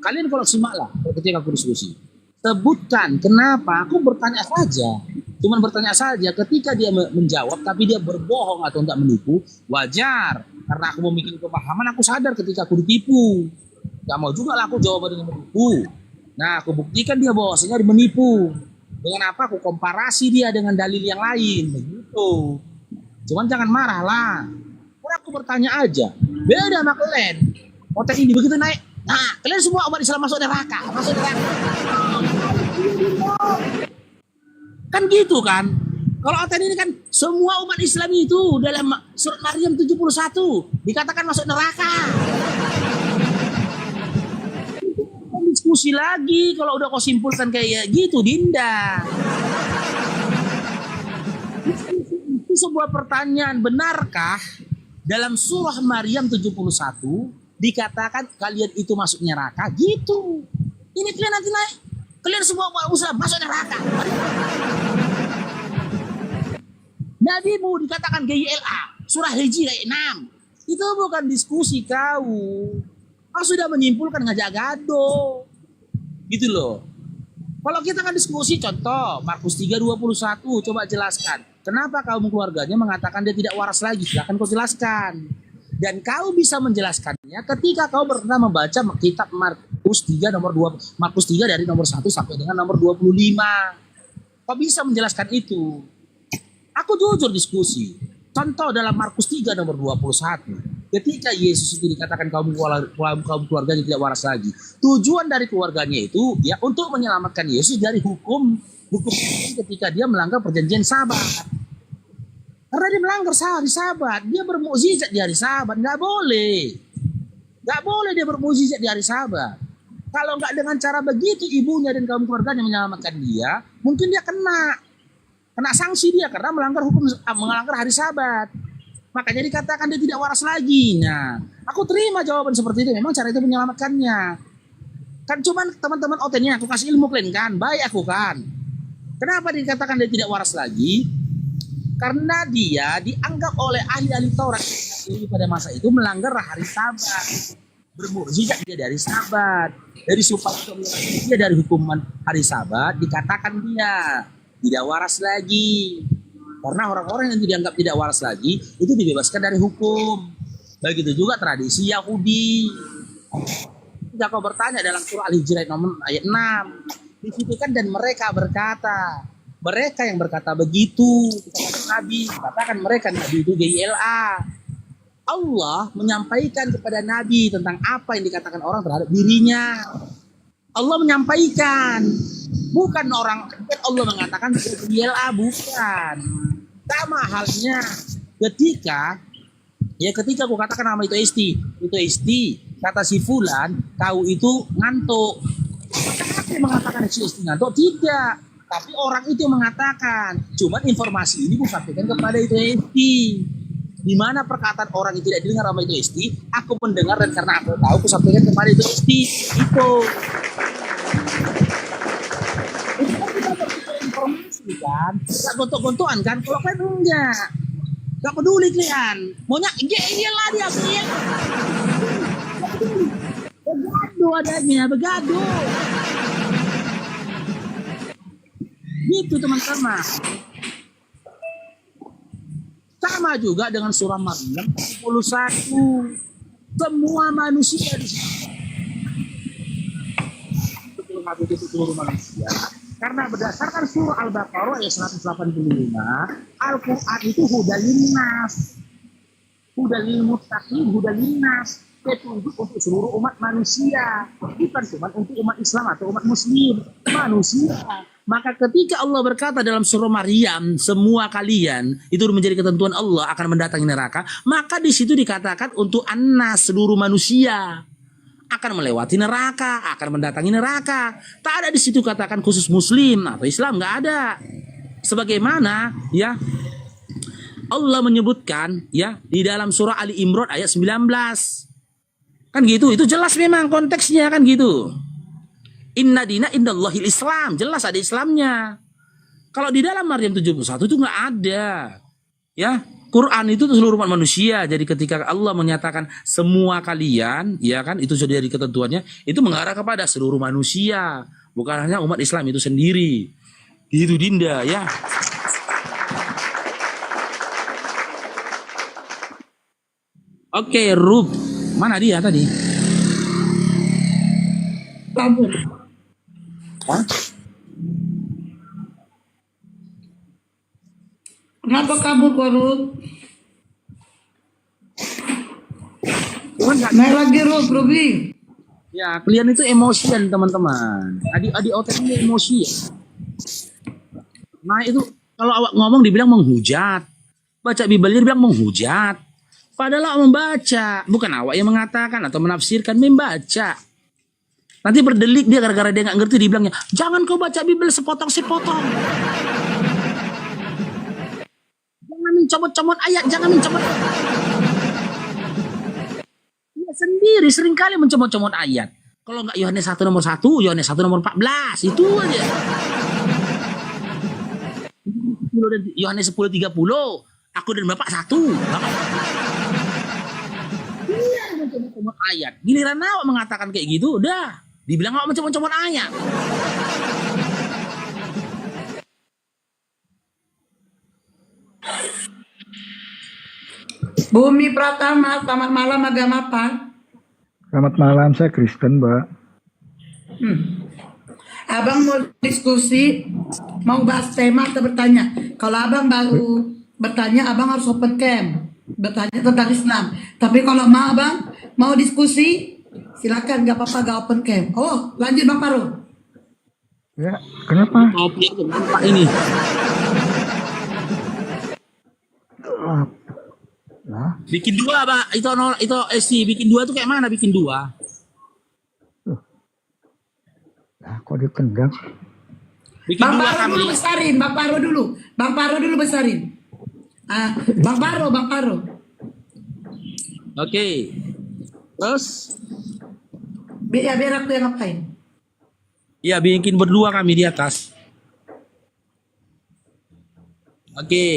Speaker 3: Kalian kalau simaklah ketika aku diskusi. Sebutkan kenapa aku bertanya saja. Cuman bertanya saja, ketika dia menjawab tapi dia berbohong atau tidak menipu, wajar. Karena aku mau bikin pemahaman, aku sadar ketika aku ditipu. Gak mau juga lah aku jawab dengan menipu. Nah, aku buktikan dia bahwasanya dia menipu. Dengan apa? Aku komparasi dia dengan dalil yang lain. Begitu. Cuman jangan marah lah. Karena aku bertanya aja. Beda sama kalian. Konten ini begitu naik. Nah, kalian semua umat Islam masuk neraka. Masuk neraka. Kan gitu kan. Kalau konten ini kan semua umat Islam itu dalam surat Maryam 71 dikatakan masuk neraka. Diskusi lagi kalau udah kau simpulkan kayak gitu, Dinda. Itu sebuah pertanyaan, benarkah dalam surah Maryam 71 dikatakan kalian itu masuk neraka? Gitu. Ini kalian nanti naik. Kalian semua umat Islam masuk neraka. Nabimu dikatakan GILA, surah Hijri ayat 6. Itu bukan diskusi kau. Kau sudah menyimpulkan ngajak gaduh. Gitu loh. Kalau kita kan diskusi, contoh Markus 3:21, coba jelaskan. Kenapa kaum keluarganya mengatakan dia tidak waras lagi? Silahkan kau jelaskan. Dan kau bisa menjelaskannya ketika kau pernah membaca kitab Markus 3 nomor 2, Markus 3 dari nomor 1 sampai dengan nomor 25. Kau bisa menjelaskan itu. Aku jujur diskusi. Contoh dalam Markus 3 nomor 21. Ketika Yesus itu dikatakan kaum keluarganya tidak waras lagi. Tujuan dari keluarganya itu ya untuk menyelamatkan Yesus dari hukum ketika dia melanggar perjanjian Sabat. Karena dia melanggar hari Sabat, dia bermukjizat di hari Sabat, nggak boleh dia bermukjizat di hari Sabat. Kalau nggak dengan cara begitu ibunya dan kaum keluarganya menyelamatkan dia, mungkin dia kena sanksi dia karena melanggar hari Sabat. Makanya dikatakan dia tidak waras lagi. Nah, aku terima jawaban seperti itu. Memang cara itu menyelamatkannya. Kan cuman teman-teman OT-nya aku kasih ilmu kalian kan, baik aku kan. Kenapa dikatakan dia tidak waras lagi? Karena dia dianggap oleh ahli-ahli Taurat pada masa itu melanggar hari Sabat. Bermukjizat dia dari Sabat. Dari supaya dia dari hukuman hari Sabat dikatakan dia tidak waras lagi. Karena orang-orang yang dianggap tidak waras lagi itu dibebaskan dari hukum. Begitu juga tradisi Yahudi. Jika kau bertanya dalam surah Al-Hijr ayat 6, di situ kan dan mereka berkata, mereka yang berkata begitu, Nabi katakan mereka Nabi itu GILA. Allah menyampaikan kepada Nabi tentang apa yang dikatakan orang terhadap dirinya. Allah menyampaikan, bukan orang. Allah mengatakan GILA, bukan. Sama halnya ketika aku katakan nama itu Esti, kata si Fulan, kau itu ngantuk. Aku mengatakan si Esti ngantuk, tidak. Tapi orang itu yang mengatakan. Cuman informasi ini aku sampaikan kepada itu Esti. Di mana perkataan orang itu tidak didengar sama itu Esti, aku mendengar dan karena aku tahu aku sampaikan kepada itu Esti. Itu. Informasi kan, gak gontok-gontokan kan, kalau kan enggak, gak peduli kalian, maunya iyalah dia, begaduh adanya, begaduh, gitu teman-teman. Sama juga dengan surah Maryam 41, semua manusia di sini. Seluruh manusia. Karena berdasarkan surah Al-Baqarah ayat 185, Al-Quran itu hudalin nas, hudalil muttaqin, hudalin nas, petunjuk untuk seluruh umat manusia, bukan cuma untuk umat Islam atau umat Muslim, manusia. Maka ketika Allah berkata dalam surah Maryam, semua kalian itu menjadi ketentuan Allah akan mendatangi neraka, maka di situ dikatakan untuk annas, seluruh manusia akan melewati neraka, akan mendatangi neraka. Tak ada di situ katakan khusus Muslim atau Islam, nggak ada. Sebagaimana ya Allah menyebutkan ya di dalam surah Ali Imran ayat 19, kan gitu. Itu jelas memang konteksnya kan gitu. Inna dina indallahil Islam, jelas ada Islamnya. Kalau di dalam Maryam 71 itu nggak ada. Ya, Quran itu seluruh umat manusia. Jadi ketika Allah menyatakan semua kalian, ya kan, itu sudah jadi ketentuannya, itu mengarah kepada seluruh manusia, bukan hanya umat Islam itu sendiri. Itu Dinda ya. Oke, Rub. Mana dia tadi?
Speaker 2: Kabur.
Speaker 3: Hah?
Speaker 2: Kenapa kabur Rub? Naik lagi Ruby.
Speaker 3: Ya, kalian itu emosian teman-teman. Adik-adik OTM ini emosi ya. Nah itu kalau awak ngomong dibilang menghujat. Baca Bibelnya dibilang menghujat. Padahal awak membaca. Bukan awak yang mengatakan atau menafsirkan, membaca. Nanti berdelik dia gara-gara dia nggak ngerti dibilangnya, jangan kau baca Bibel sepotong-sepotong. Jangan mencomot-comot ayat, jangan mencomot. Dia sendiri seringkali mencomot-comot ayat. Kalau nggak Yohanes 1 nomor 1, Yohanes 1 nomor 14, itu aja. Yohanes 10:30, aku dan Bapak satu. Bapak. Iya, mencomot-comot ayat. Giliran awak mengatakan kayak gitu, udah dibilang awak mencomot-comot ayat.
Speaker 2: Bumi Pratama, selamat malam, agama apa?
Speaker 10: Selamat malam, saya Kristen, Mbak.
Speaker 2: Abang mau diskusi, mau bahas tema atau bertanya? Kalau abang baru bertanya, abang harus open cam, bertanya tentang Islam. Tapi kalau abang mau diskusi, silakan, gak apa-apa, gak open cam. Oh, lanjut Bang Paru.
Speaker 10: Ya, kenapa?
Speaker 3: Kopi itu nampak ini.
Speaker 10: Nah,
Speaker 3: Bikin dua, Pak. Itu SC bikin dua tuh kayak mana bikin dua?
Speaker 10: nah kok ditendang?
Speaker 3: Bikin
Speaker 2: Bang
Speaker 3: dua
Speaker 2: Paru
Speaker 3: kami.
Speaker 2: dulu besarin, Bang Paru dulu. Bang Paru dulu besarin. Bang Paru.
Speaker 3: Oke. Terus
Speaker 2: Biar aku yang ngapain.
Speaker 3: ya bikin berdua kami di atas. Oke.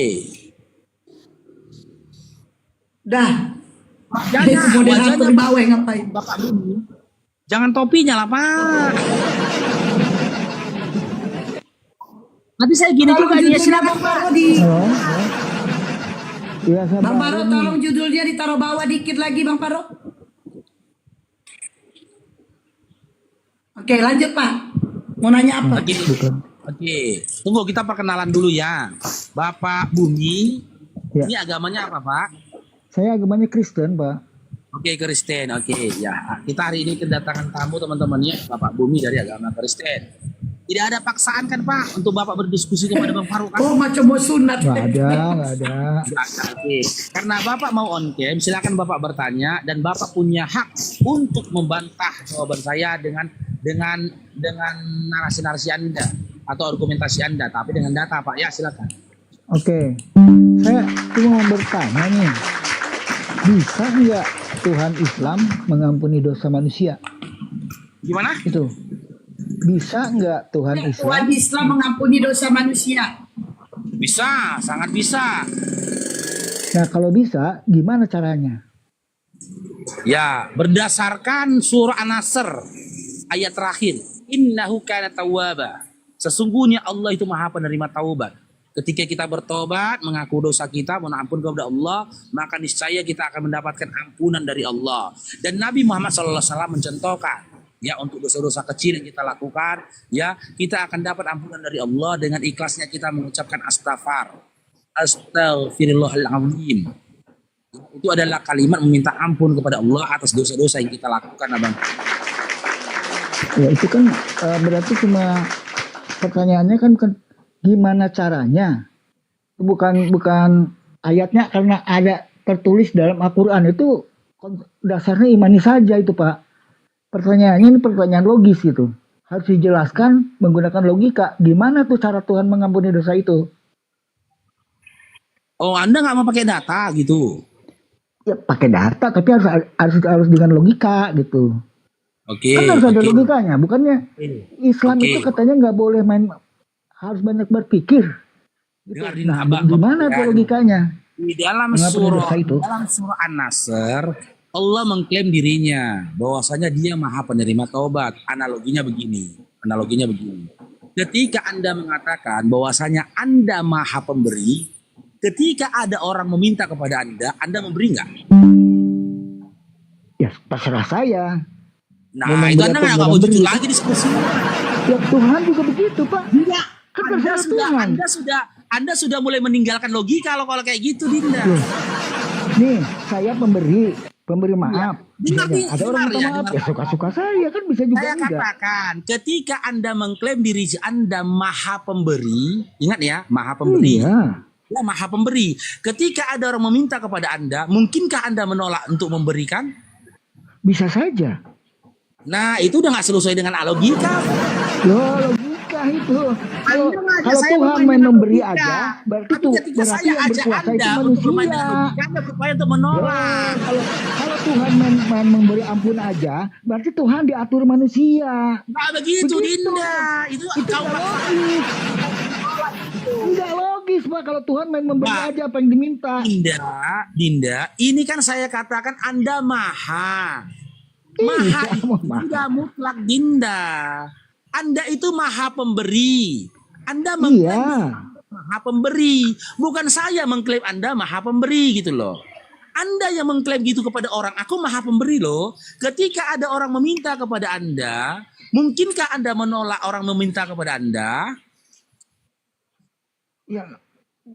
Speaker 2: Dah.
Speaker 3: Jangan,
Speaker 2: Jadi moderator
Speaker 3: wajahnya,
Speaker 2: di bawah yang ngapain.
Speaker 3: Bapak Bumi. Jangan topinya lah, Pak. Nanti saya gini juga dia silakan.
Speaker 2: Bang Paru di
Speaker 10: Halo? Iya, saya
Speaker 2: Bang
Speaker 10: baru
Speaker 2: Paru,
Speaker 10: nih.
Speaker 2: tolong judulnya ditaruh bawah dikit lagi Bang Paru. Oke, lanjut Pak. Mau nanya apa?
Speaker 3: Oke.
Speaker 10: Bukan.
Speaker 3: Oke. Tunggu kita perkenalan dulu ya. Bapak Bumi.
Speaker 10: Ya.
Speaker 3: Ini agamanya apa, Pak?
Speaker 10: Saya agamanya Kristen, Pak.
Speaker 3: Oke, Kristen. Oke, ya. Kita hari ini kedatangan tamu teman-temannya Bapak Bumi dari agama Kristen. Tidak ada paksaan kan, Pak, untuk Bapak berdiskusi kepada Bang Faruk kan?
Speaker 2: Oh, macam mau sunat.
Speaker 10: Nggak ada.
Speaker 3: Oke. Karena Bapak mau on cam, silakan Bapak bertanya dan Bapak punya hak untuk membantah jawaban saya dengan narasi-narasi Anda atau argumentasi Anda, tapi dengan data, Pak. Ya, silakan.
Speaker 10: Oke. Saya cuma mau bertanya nih. Bisa nggak Tuhan Islam mengampuni dosa manusia?
Speaker 3: Gimana?
Speaker 10: Itu. Bisa nggak Tuhan Islam?
Speaker 2: Tuhan Islam mengampuni dosa manusia.
Speaker 3: Bisa, sangat bisa.
Speaker 10: Nah, kalau bisa, gimana caranya?
Speaker 3: Ya, berdasarkan surah An-Nasr ayat terakhir, innahu kana tawwaba. Sesungguhnya Allah itu Maha penerima taubat. Ketika kita bertobat, mengaku dosa kita, mohon ampun kepada Allah, maka niscaya kita akan mendapatkan ampunan dari Allah. Dan Nabi Muhammad SAW mencontohkan, ya, untuk dosa-dosa kecil yang kita lakukan, ya, kita akan dapat ampunan dari Allah dengan ikhlasnya kita mengucapkan astaghfirullahaladzim. Itu adalah kalimat meminta ampun kepada Allah atas dosa-dosa yang kita lakukan, Abang.
Speaker 10: Ya itu kan berarti cuma pertanyaannya kan gimana caranya? Bukan ayatnya karena ada tertulis dalam Al-Quran itu dasarnya imani saja itu Pak. Pertanyaannya ini pertanyaan logis gitu. Harus dijelaskan menggunakan logika. Gimana tuh cara Tuhan mengampuni dosa itu?
Speaker 3: Oh, Anda nggak mau pakai data gitu?
Speaker 10: Ya pakai data tapi harus dengan logika gitu.
Speaker 3: Oke.
Speaker 10: Kan harus ada
Speaker 3: oke.
Speaker 10: logikanya. Bukannya Islam
Speaker 3: Oke.
Speaker 10: itu katanya nggak boleh harus banyak berpikir. Gitu.
Speaker 3: Dengarin
Speaker 10: Nah,
Speaker 3: Abang,
Speaker 10: gimana
Speaker 3: Bapak,
Speaker 10: tuh
Speaker 3: ya.
Speaker 10: logikanya?
Speaker 3: Di dalam
Speaker 10: Mengampuni dosa itu?
Speaker 3: surah An-Nasr, Allah mengklaim dirinya bahwasanya Dia Maha penerima taubat. Analoginya begini. Ketika Anda mengatakan bahwasanya Anda Maha pemberi, ketika ada orang meminta kepada Anda memberi nggak?
Speaker 10: terserah saya.
Speaker 3: Nah,
Speaker 10: Mau
Speaker 3: itu
Speaker 10: memberi
Speaker 3: Anda
Speaker 10: atau
Speaker 3: nggak
Speaker 10: mau
Speaker 3: mau jujur
Speaker 10: memberi.
Speaker 3: lagi diskusi.
Speaker 10: Ya Tuhan juga begitu Pak.
Speaker 3: Enggak.
Speaker 10: Kan terserah Tuhan.
Speaker 3: Anda sudah mulai meninggalkan logika kalau kayak gitu, Dinda.
Speaker 10: Loh, nih saya pemberi maaf.
Speaker 3: Dengar,
Speaker 10: Ada orang minta maaf, ya suka-suka saya kan bisa juga
Speaker 3: Saya
Speaker 10: enggak.
Speaker 3: katakan, ketika Anda mengklaim diri Anda maha pemberi, ingat ya, maha pemberi.
Speaker 10: Iya.
Speaker 3: Ya, maha pemberi. Ketika ada orang meminta kepada Anda, mungkinkah Anda menolak untuk memberikan?
Speaker 10: Bisa saja.
Speaker 3: Nah, itu udah nggak sesuai dengan logika.
Speaker 10: Loh, logika itu. Kalau
Speaker 3: ngajak saya
Speaker 10: Tuhan
Speaker 3: mempermainkan
Speaker 10: memberi
Speaker 3: logika.
Speaker 10: aja, berarti
Speaker 3: Tapi ketika
Speaker 10: berarti
Speaker 3: saya
Speaker 10: yang
Speaker 3: ajak
Speaker 10: berkuasa itu
Speaker 3: Anda untuk
Speaker 10: manusia.
Speaker 3: bermain dengan logika, Anda berupaya untuk menolak.
Speaker 10: Kalau Tuhan main memberi ampun aja, berarti Tuhan diatur manusia.
Speaker 3: Nggak begitu, Dinda. Itu
Speaker 10: Itu
Speaker 3: kau
Speaker 10: nggak logis. Enggak logis Pak kalau Tuhan main memberi
Speaker 3: Pak,
Speaker 10: aja apa yang diminta.
Speaker 3: Dinda, ini kan saya katakan Anda maha. Maha
Speaker 10: Iya,
Speaker 3: itu tidak mutlak, Dinda. Anda itu maha pemberi. Anda mengklaim
Speaker 10: Iya.
Speaker 3: maha pemberi. Bukan saya mengklaim Anda maha pemberi gitu loh. Anda yang mengklaim gitu kepada orang, aku maha pemberi loh. Ketika ada orang meminta kepada Anda, mungkinkah Anda menolak orang meminta kepada Anda?
Speaker 10: Ya,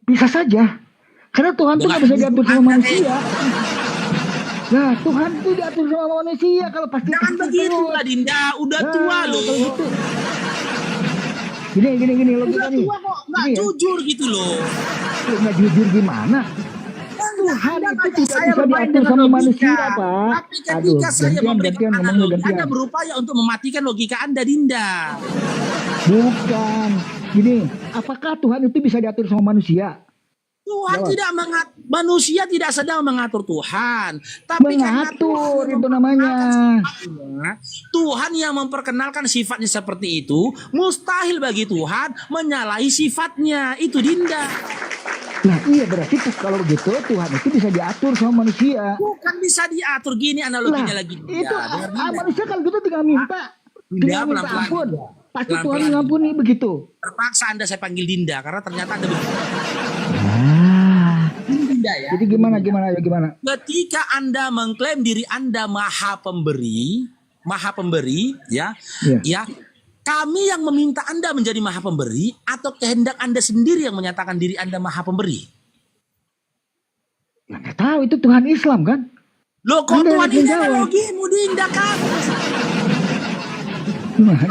Speaker 10: bisa saja. Karena Tuhan itu nggak bisa diatur sama manusia. Nah, Tuhan itu diatur sama manusia kalau pasti.
Speaker 3: Jangan begitu lah, Dinda. Udah tua loh.
Speaker 10: Kalau gitu. Gini
Speaker 3: Udah
Speaker 10: logikanya.
Speaker 3: tua kok nggak
Speaker 10: Gini ya.
Speaker 3: jujur gitu loh.
Speaker 10: Nggak jujur gimana? Tuhan
Speaker 3: Anda
Speaker 10: itu
Speaker 3: ngajak
Speaker 10: tidak
Speaker 3: saya
Speaker 10: bisa
Speaker 3: bermain
Speaker 10: diatur
Speaker 3: dengan
Speaker 10: sama
Speaker 3: logika.
Speaker 10: manusia, Pak.
Speaker 3: Tapi ketika saya memberikan
Speaker 10: ngomongnya
Speaker 3: analogi,
Speaker 10: gantian.
Speaker 3: Anda berupaya untuk mematikan logika Anda, Dinda.
Speaker 10: Bukan. Gini, apakah Tuhan itu bisa diatur sama manusia?
Speaker 3: Tuhan
Speaker 10: Jawab.
Speaker 3: tidak manusia tidak sedang mengatur Tuhan, tapi karena
Speaker 10: Mengatur
Speaker 3: Tuhan
Speaker 10: itu namanya.
Speaker 3: Tuhan yang memperkenalkan sifatnya seperti itu, mustahil bagi Tuhan menyalahi sifatnya. Itu, Dinda.
Speaker 10: Nah iya berarti kalau begitu Tuhan itu bisa diatur sama manusia.
Speaker 3: Bukan bisa diatur, gini analoginya
Speaker 10: Lah,
Speaker 3: lagi.
Speaker 10: itu
Speaker 3: Dengar, Dinda.
Speaker 10: manusia kalau gitu tinggal minta. Tinggal minta
Speaker 3: pelan-pelan.
Speaker 10: ampun. Pasti Tuhan
Speaker 3: Pelan-pelan.
Speaker 10: mengampuni begitu.
Speaker 3: Terpaksa Anda saya panggil Dinda karena ternyata Anda begitu. Dinda ya.
Speaker 10: Jadi gimana
Speaker 3: Ketika Anda mengklaim diri Anda maha pemberi, ya,
Speaker 10: Iya.
Speaker 3: ya, kami yang meminta Anda menjadi maha pemberi atau kehendak Anda sendiri yang menyatakan diri Anda maha pemberi?
Speaker 10: Nah, nggak tahu itu Tuhan Islam kan?
Speaker 3: Loh, kok
Speaker 10: Anda
Speaker 3: Tuhan
Speaker 10: yang
Speaker 3: ini
Speaker 10: jawab.
Speaker 3: analogimu, Dinda,
Speaker 10: Gimana?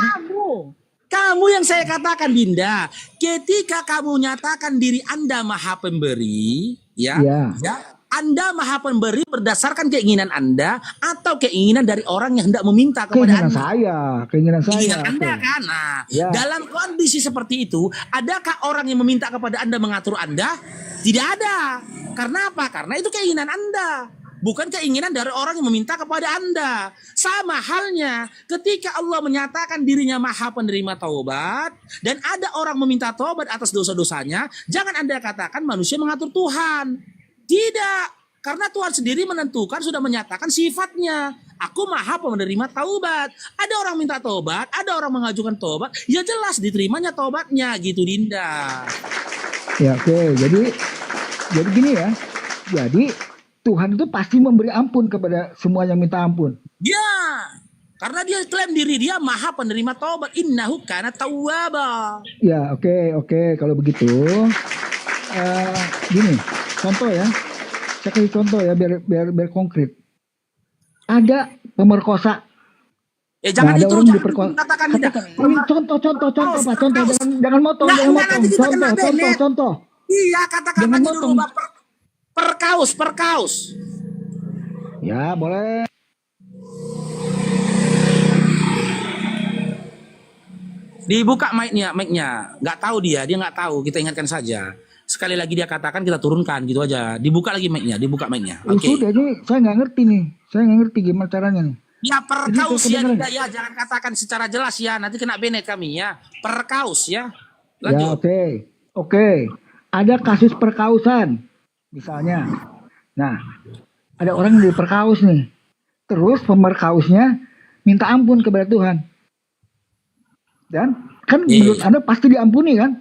Speaker 3: Kamu yang saya katakan, Dinda, ketika kamu nyatakan diri Anda maha pemberi, ya,
Speaker 10: Iya.
Speaker 3: ya, Anda maha pemberi berdasarkan keinginan Anda atau keinginan dari orang yang hendak meminta kepada
Speaker 10: Keinginan
Speaker 3: Anda.
Speaker 10: keinginan saya.
Speaker 3: Keinginan Anda
Speaker 10: Oke.
Speaker 3: kan? Nah,
Speaker 10: Ya.
Speaker 3: dalam kondisi seperti itu, adakah orang yang meminta kepada Anda mengatur Anda? Tidak ada. Karena apa? Karena itu keinginan Anda. Bukan keinginan dari orang yang meminta kepada Anda. Sama halnya ketika Allah menyatakan dirinya maha penerima taubat dan ada orang meminta taubat atas dosa-dosanya, jangan Anda katakan manusia mengatur Tuhan. Tidak. Karena Tuhan sendiri menentukan, sudah menyatakan sifatnya. Aku maha penerima taubat. Ada orang minta taubat, ada orang mengajukan taubat, ya jelas diterimanya taubatnya gitu, Dinda.
Speaker 10: Ya oke, jadi gini ya. Jadi Tuhan itu pasti memberi ampun kepada semua yang minta ampun.
Speaker 3: Ya, karena dia klaim diri dia maha penerima taubat. Innahu kana tawwaba.
Speaker 10: Ya oke kalau begitu. Gini, contoh ya. Saya kasih contoh ya biar konkret. Ada pemerkosa.
Speaker 3: Jangan
Speaker 10: ada
Speaker 3: itu,
Speaker 10: orang
Speaker 3: jangan
Speaker 10: diperkosa.
Speaker 3: katakan tidak.
Speaker 10: Ini contoh Pak, contoh jangan motong, contoh.
Speaker 3: Iya, katakan
Speaker 10: Jangan
Speaker 3: aja dulu,
Speaker 10: motong.
Speaker 3: Pak. Perkaus.
Speaker 10: Ya boleh.
Speaker 3: Dibuka mic-nya. Nggak tahu dia nggak tahu, kita ingatkan saja. Sekali lagi dia katakan, kita turunkan gitu aja. Dibuka lagi mic-nya. Oke.
Speaker 10: Sudah ini saya nggak ngerti nih. Saya nggak ngerti gimana caranya nih.
Speaker 3: Ya perkaus
Speaker 10: Jadi,
Speaker 3: ya,
Speaker 10: kedengeran.
Speaker 3: tidak ya, jangan katakan secara jelas ya, nanti kena benet kami ya. Perkaus ya.
Speaker 10: Ya
Speaker 3: Lanjut.
Speaker 10: oke. Ada kasus perkausan misalnya. Nah, ada orang yang diperkaus nih. Terus pemerkausnya minta ampun kepada Tuhan. Dan kan menurut Anda pasti diampuni kan?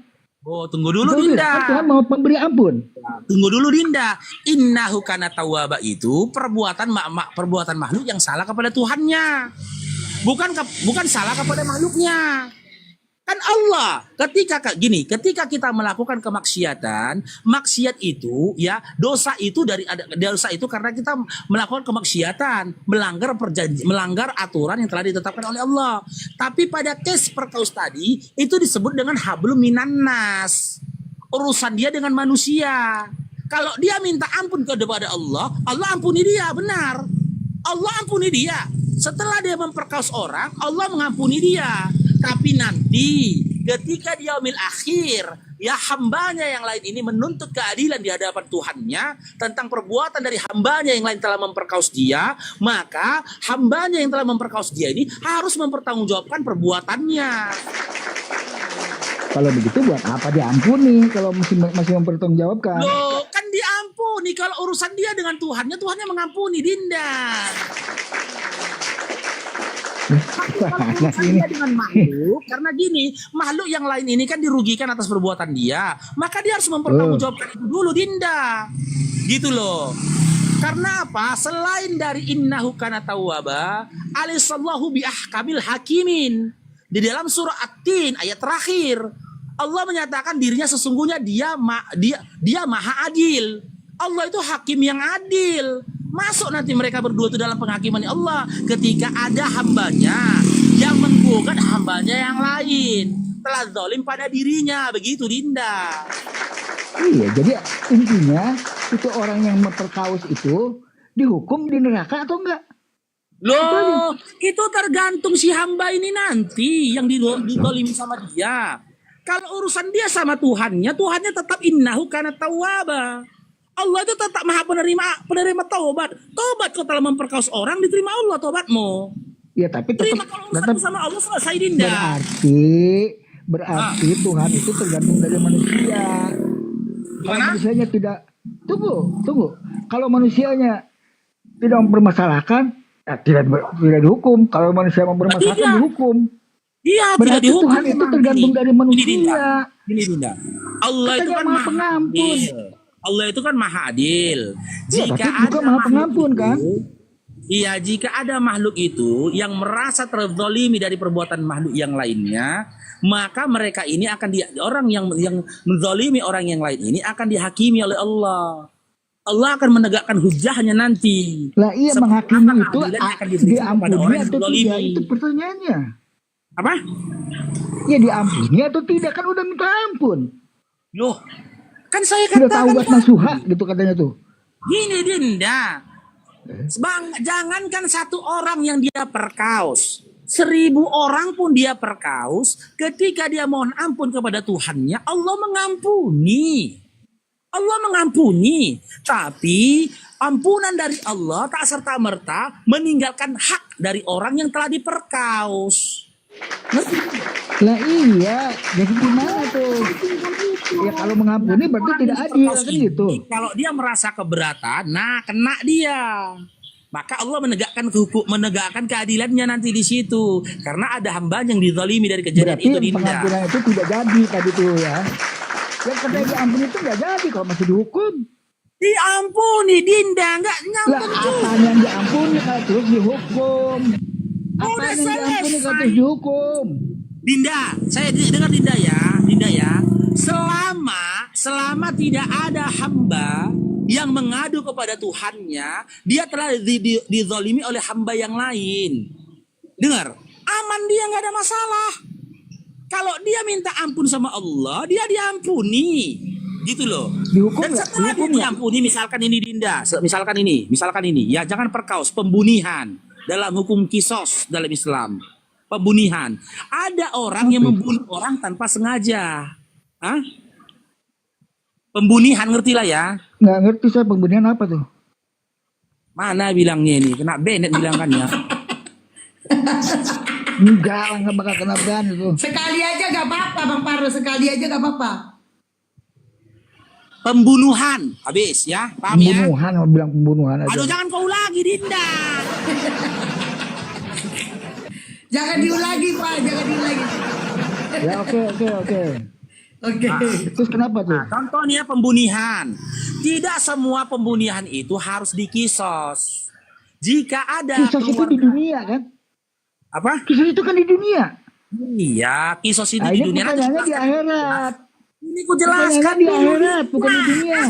Speaker 3: Oh, tunggu dulu
Speaker 10: Betul tidak?
Speaker 3: Dinda.
Speaker 10: Kan Tuhan mau pemberi ampun.
Speaker 3: Tunggu dulu Dinda. Innahu kana tawwaba itu perbuatan perbuatan makhluk yang salah kepada Tuhannya. Bukan salah kepada makhluknya. Kan Allah ketika kita melakukan kemaksiatan, maksiat itu ya, dosa itu karena kita melakukan kemaksiatan, melanggar aturan yang telah ditetapkan oleh Allah. Tapi pada case perkaus tadi itu disebut dengan hablum minan nas. Urusan dia dengan manusia. Kalau dia minta ampun kepada Allah, Allah ampuni dia, benar. Allah ampuni dia. Setelah dia memperkaus orang, Allah mengampuni dia. Tapi nanti ketika di yaumil akhir, ya hambanya yang lain ini menuntut keadilan di hadapan Tuhannya tentang perbuatan dari hambanya yang lain telah memperkaus dia, maka hambanya yang telah memperkaus dia ini harus mempertanggungjawabkan perbuatannya.
Speaker 10: Kalau begitu buat apa diampuni kalau masih mempertanggungjawabkan?
Speaker 3: Loh, kan diampuni kalau urusan dia dengan Tuhannya, Tuhannya mengampuni, Dinda. Dia dengan makhluk, karena gini, makhluk yang lain ini kan dirugikan atas perbuatan dia, maka dia harus mempertanggungjawabkan itu dulu, Dinda. Gitu loh. Karena apa? Selain dari innahu kana tawwaba, alisallahu bi ahkamil hakimin. Di dalam surah At-Tin ayat terakhir, Allah menyatakan dirinya sesungguhnya dia maha adil. Allah itu hakim yang adil. Masuk nanti mereka berdua itu dalam penghakiman Allah ketika ada hambanya yang menggugat hambanya yang lain, telah zalim pada dirinya, begitu Dinda.
Speaker 10: Iya, jadi intinya itu orang yang memperkaus itu dihukum di neraka atau enggak?
Speaker 3: Loh, itu tergantung si hamba ini nanti yang dizalimi sama dia. Kalau urusan dia sama Tuhannya, Tuhannya tetap innahu kana tawwaba. Allah itu tetap maha penerima taubat. Taubat kau telah memperkaus orang, diterima Allah taubatmu.
Speaker 10: Ya tapi
Speaker 3: Terima
Speaker 10: tetap,
Speaker 3: kalau urusan sama Allah selesai, Dinda.
Speaker 10: Berarti Tuhan itu tergantung dari manusia. Kalau manusianya tidak, tunggu. Kalau manusianya tidak mempermasalahkan, ya tidak dihukum. Kalau manusia mempermasalahkan, dihukum.
Speaker 3: Iya, tidak
Speaker 10: Berarti
Speaker 3: dihukum.
Speaker 10: Tuhan itu tergantung dari manusia.
Speaker 3: Ini Dinda. Allah itu kan maha pengampun. Allah itu kan maha adil.
Speaker 10: Ya,
Speaker 3: Jika
Speaker 10: tapi juga maha pengampun kan?
Speaker 3: Iya, jika ada makhluk itu yang merasa terzalimi dari perbuatan makhluk yang lainnya, maka mereka ini akan orang yang menzalimi orang yang lain ini akan dihakimi oleh Allah. Allah akan menegakkan hujahnya nanti.
Speaker 10: Lah iya, menghakimi itu diampuni atau tidak? Itu pertanyaannya.
Speaker 3: Apa?
Speaker 10: Ya diampuni atau tidak, kan udah minta ampun.
Speaker 3: Loh, kan saya
Speaker 10: sudah
Speaker 3: katakan
Speaker 10: taubat nasuha gitu katanya tuh.
Speaker 3: Gini Dinda, jangankan satu orang yang dia perkaus, 1000 orang pun dia perkaus, ketika dia mohon ampun kepada Tuhannya, Allah mengampuni. Allah mengampuni, tapi ampunan dari Allah tak serta-merta meninggalkan hak dari orang yang telah diperkaus.
Speaker 10: Lah iya, jadi gimana tuh? Ya kalau mengampuni berarti tidak adil kan gitu.
Speaker 3: Kalau dia merasa keberatan, nah kena dia. Maka Allah menegakkan keadilannya nanti di situ. Karena ada hamba yang dizalimi dari kejadian
Speaker 10: berarti
Speaker 3: itu, Dinda.
Speaker 10: pengampunan itu tidak jadi tadi tuh ya. Yang katanya diampuni itu nggak jadi kalau masih dihukum.
Speaker 3: Diampuni, Dinda, nggak nyambung
Speaker 10: lah,
Speaker 3: tuh.
Speaker 10: apa yang diampuni kalau terus dihukum? Apa yang diampuni kalau terus dihukum?
Speaker 3: Dinda, saya dengar Dinda ya. Selama tidak ada hamba yang mengadu kepada Tuhannya, dia telah dizalimi oleh hamba yang lain. Dengar, aman, dia nggak ada masalah. Kalau dia minta ampun sama Allah, dia diampuni. Gitu loh.
Speaker 10: Dihukum.
Speaker 3: Dan setelah dia diampuni, misalkan ini Dinda, misalkan ini, ya jangan perkaus, pembunihan dalam hukum kisos dalam Islam. Pembunihan. Ada orang yang membunuh orang tanpa sengaja. Hah? Pembunihan, ngerti lah ya?
Speaker 10: Nggak ngerti saya pembunihan apa tuh?
Speaker 3: Mana bilangnya ini? Kena Bennett bilang kan ya?
Speaker 10: Enggak lah, nggak bakal kena ban itu.
Speaker 2: Sekali aja gak apa-apa Bang Paro, sekali aja gak apa-apa.
Speaker 3: Pembunuhan, habis ya, paham ya?
Speaker 10: Pembunuhan, mau bilang pembunuhan aja.
Speaker 3: Aduh, jangan kau ulangi, Dinda.
Speaker 2: Jangan diulangi Pak, jangan diulangi.
Speaker 10: Ya oke.
Speaker 2: Oke.
Speaker 10: Terus kenapa tuh?
Speaker 3: Nah, contohnya pembunihan. Tidak semua pembunihan itu harus dikisos. Jika ada
Speaker 10: Kisos itu di dunia kan?
Speaker 3: apa?
Speaker 10: Kisos itu kan di dunia.
Speaker 3: Iya, kisos ini
Speaker 10: Nah,
Speaker 3: di
Speaker 10: ini
Speaker 3: dunia. Nanti
Speaker 10: pertanyaannya di
Speaker 3: jelaskan.
Speaker 10: akhirat.
Speaker 3: Ini ku jelaskan
Speaker 10: Pertanyaannya di
Speaker 3: dulu.
Speaker 10: akhirat, bukan di dunia.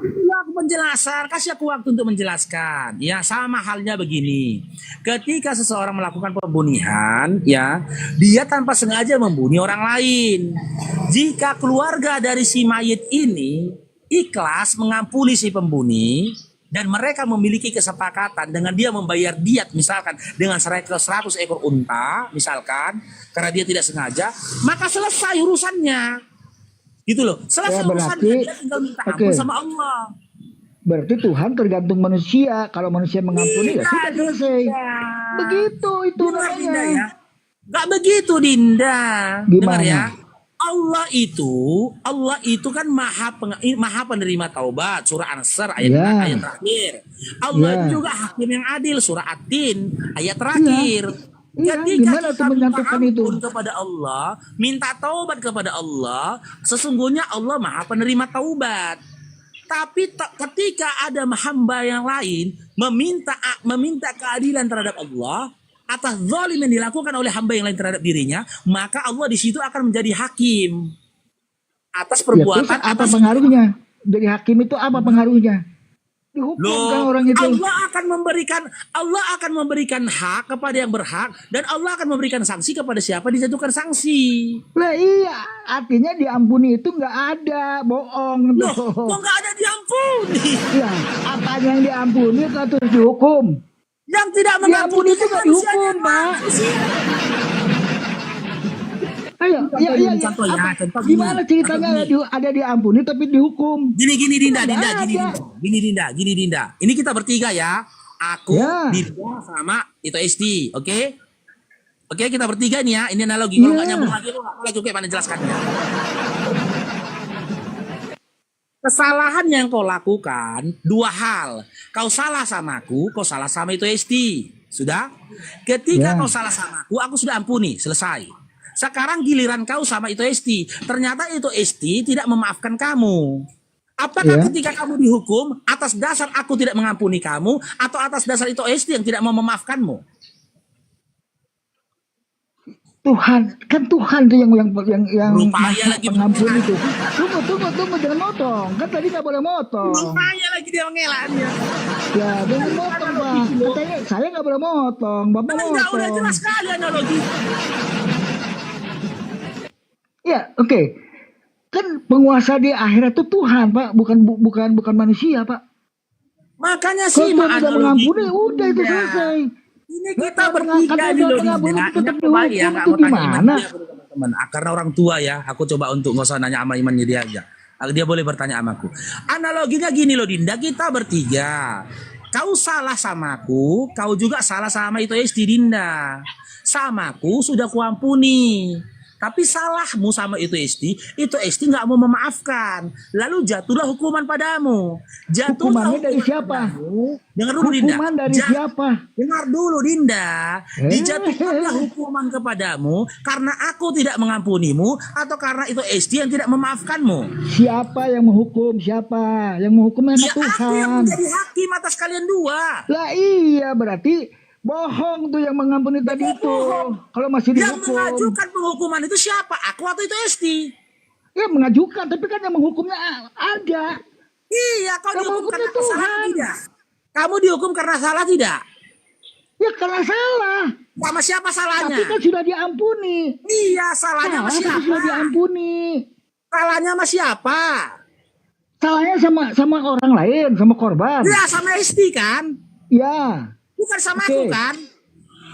Speaker 3: Ya, aku menjelaskan, kasih aku waktu untuk menjelaskan. Ya, sama halnya begini. Ketika seseorang melakukan pembunihan, ya, dia tanpa sengaja membunuh orang lain. Jika keluarga dari si mayit ini ikhlas mengampuni si pembunuh dan mereka memiliki kesepakatan dengan dia membayar diat misalkan dengan 100 ekor unta misalkan karena dia tidak sengaja, maka selesai urusannya. Gitu loh. Selesai
Speaker 10: Ya, berarti-
Speaker 3: urusannya, dia tinggal minta ampun
Speaker 10: oke.
Speaker 3: sama Allah.
Speaker 10: Berarti Tuhan tergantung manusia. Kalau manusia mengampuni ya
Speaker 3: Tidak,
Speaker 10: sudah selesai.
Speaker 3: Dinda.
Speaker 10: Begitu itu
Speaker 3: Dengar, Dinda,
Speaker 10: namanya.
Speaker 3: ya. Gak begitu Dinda. Dengar
Speaker 10: Gimana?
Speaker 3: ya. Allah itu kan maha penerima taubat, surah An-Nasr ayat
Speaker 10: Ya.
Speaker 3: ayat terakhir. Allah
Speaker 10: Ya.
Speaker 3: itu juga hakim yang adil, surah At-Tin ayat terakhir.
Speaker 10: Iya,
Speaker 3: Ketika
Speaker 10: gimana
Speaker 3: kita
Speaker 10: tuh
Speaker 3: minta
Speaker 10: menyantumkan itu?
Speaker 3: ampun kepada Allah, minta taubat kepada Allah, sesungguhnya Allah maha penerima taubat. Tapi ketika ada hamba yang lain meminta keadilan terhadap Allah atas zalim yang dilakukan oleh hamba yang lain terhadap dirinya, maka Allah di situ akan menjadi hakim atas
Speaker 10: Ya, terus
Speaker 3: perbuatan
Speaker 10: apa pengaruhnya? Jadi hakim itu apa pengaruhnya? Dihukum kan
Speaker 3: Loh,
Speaker 10: orang itu.
Speaker 3: Allah akan memberikan hak kepada yang berhak dan Allah akan memberikan sanksi kepada siapa dijatuhkan sanksi.
Speaker 10: Lah iya, artinya diampuni itu nggak ada, bohong
Speaker 3: Loh,
Speaker 10: tuh.
Speaker 3: kok nggak ada diampuni?
Speaker 10: Iya, apa yang diampuni kan terus dihukum.
Speaker 3: Yang tidak
Speaker 10: Diampuni
Speaker 3: mengampuni
Speaker 10: itu nggak dihukum, Pak. Ayo, iya, iya, iya.
Speaker 3: Contoh ya,
Speaker 10: Apa-
Speaker 3: contoh gini.
Speaker 10: Gimana ceritanya
Speaker 3: Contoh
Speaker 10: ada diampuni tapi dihukum?
Speaker 3: Gini Dinda,
Speaker 10: Nggak ada.
Speaker 3: gini Dinda. Ini kita bertiga ya. Aku,
Speaker 10: Ya.
Speaker 3: Dinda sama itu SD, oke? Oke, kita bertiga nih ya. Ini analogi. Kalau nggak
Speaker 10: Ya.
Speaker 3: nyambung lagi, aku lagi oke mana jelaskannya. Kesalahan yang kau lakukan dua hal. Kau salah sama aku, kau salah sama itu SD. Sudah? Ketika
Speaker 10: Ya.
Speaker 3: kau salah sama aku sudah ampuni, selesai. Sekarang giliran kau sama itu SD. Ternyata itu SD tidak memaafkan kamu. Apakah
Speaker 10: Ya.
Speaker 3: ketika kamu dihukum atas dasar aku tidak mengampuni kamu atau atas dasar itu SD yang tidak mau memaafkanmu?
Speaker 10: Tuhan, kan Tuhan tuh yang
Speaker 3: Berupaya lagi
Speaker 10: pengampun
Speaker 3: mengelak.
Speaker 10: itu. Tunggu, jangan motong. Kan tadi nggak boleh motong.
Speaker 3: Rupanya lagi dia mengelak dia.
Speaker 10: Ya, jangan motong, Pak. Katanya saya nggak boleh motong, Bapak
Speaker 3: Udah
Speaker 10: motong.
Speaker 3: jelas sekali analogi.
Speaker 10: Ya, oke. Kan penguasa di akhirat itu Tuhan, Pak, bukan manusia, Pak.
Speaker 3: Makanya
Speaker 10: Kalau
Speaker 3: sih
Speaker 10: Tuhan tidak mengampuni, udah itu
Speaker 3: Ya.
Speaker 10: selesai.
Speaker 3: Ini kita bertiga
Speaker 10: Katanya
Speaker 3: di
Speaker 10: Tuhan
Speaker 3: loh
Speaker 10: mengampuni,
Speaker 3: Dinda.
Speaker 10: tetap
Speaker 3: Ini baik ya,
Speaker 10: dihukum,
Speaker 3: nggak
Speaker 10: itu
Speaker 3: mau tanya iman
Speaker 10: gimana?
Speaker 3: dia teman-teman. Karena orang tua ya, aku coba untuk nggak usah nanya sama imannya dia aja. Dia boleh bertanya sama aku. Analoginya gini loh Dinda, kita bertiga. Kau salah sama aku, kau juga salah sama itu SD Dinda. Sama aku sudah kuampuni. Tapi salahmu sama itu SD nggak mau memaafkan. Lalu jatuhlah hukuman padamu. Jatuhlah
Speaker 10: Hukumannya dari
Speaker 3: hukuman
Speaker 10: siapa?
Speaker 3: padamu. Dengar dulu Dinda.
Speaker 10: Hukuman dari siapa?
Speaker 3: Dengar dulu Dinda. Dijatuhkanlah hukuman kepadamu karena aku tidak mengampunimu atau karena itu SD yang tidak memaafkanmu.
Speaker 10: Siapa yang menghukum? Siapa yang menghukum? Memang
Speaker 3: Ya aku yang
Speaker 10: Tuhan.
Speaker 3: menjadi hakim atas kalian dua.
Speaker 10: Lah iya, berarti bohong tuh yang mengampuni tadi itu.
Speaker 3: Bohong.
Speaker 10: Kalau masih
Speaker 3: Yang
Speaker 10: dihukum.
Speaker 3: mengajukan penghukuman itu siapa? Aku atau itu SD?
Speaker 10: Ya mengajukan, tapi kan yang menghukumnya ada.
Speaker 3: Iya, kau
Speaker 10: Yang
Speaker 3: dihukum
Speaker 10: menghukumnya
Speaker 3: karena salah
Speaker 10: Tuhan.
Speaker 3: tidak? Kamu dihukum karena salah tidak?
Speaker 10: Ya karena salah.
Speaker 3: Sama siapa salahnya?
Speaker 10: Tapi kan sudah diampuni.
Speaker 3: Iya, salahnya sama
Speaker 10: Salah tapi
Speaker 3: siapa?
Speaker 10: sudah diampuni.
Speaker 3: Salahnya sama siapa?
Speaker 10: Salahnya sama orang lain, sama korban.
Speaker 3: Ya, sama SD kan?
Speaker 10: Ya.
Speaker 3: Bukan sama
Speaker 10: Oke.
Speaker 3: aku kan?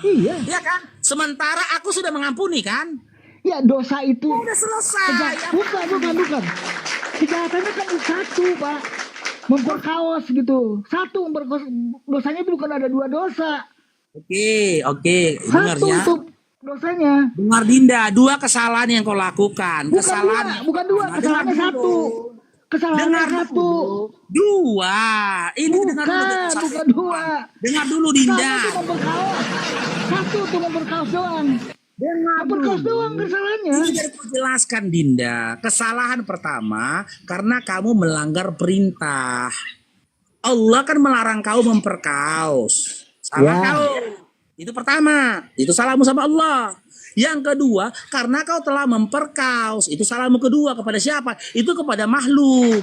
Speaker 10: Iya.
Speaker 3: Iya kan? Sementara aku sudah mengampuni kan?
Speaker 10: Ya dosa itu.
Speaker 3: Udah selesai.
Speaker 10: Bukan. Kejahatannya kan satu, Pak. Memperkaos gitu. Satu memperkaos. Dosanya itu bukan ada dua dosa.
Speaker 3: Oke. Dengar
Speaker 10: Satu
Speaker 3: ya.
Speaker 10: itu dosanya.
Speaker 3: Dengar Dinda, dua kesalahan yang kau lakukan. Kesalahan
Speaker 10: Bukan dua, kesalahannya
Speaker 3: dengar
Speaker 10: satu.
Speaker 3: dulu.
Speaker 10: Kesalahannya
Speaker 3: Dengar
Speaker 10: satu.
Speaker 3: dulu. Dua. Ini dengar dulu.
Speaker 10: Bukan dua.
Speaker 3: Dengar dulu Dinda.
Speaker 10: Satu tuh memperkaos. Satu tuh memperkaos doang.
Speaker 3: Dengar
Speaker 10: Perkaos
Speaker 3: dulu.
Speaker 10: doang kesalahannya.
Speaker 3: Ini biar aku jelaskan Dinda. Kesalahan pertama karena kamu melanggar perintah. Allah kan melarang kau memperkaos. Salah
Speaker 10: Ya.
Speaker 3: kau. Itu pertama. Itu salahmu sama Allah. Yang kedua, karena kau telah memperkaos. Itu salahmu kedua kepada siapa? Itu kepada makhluk.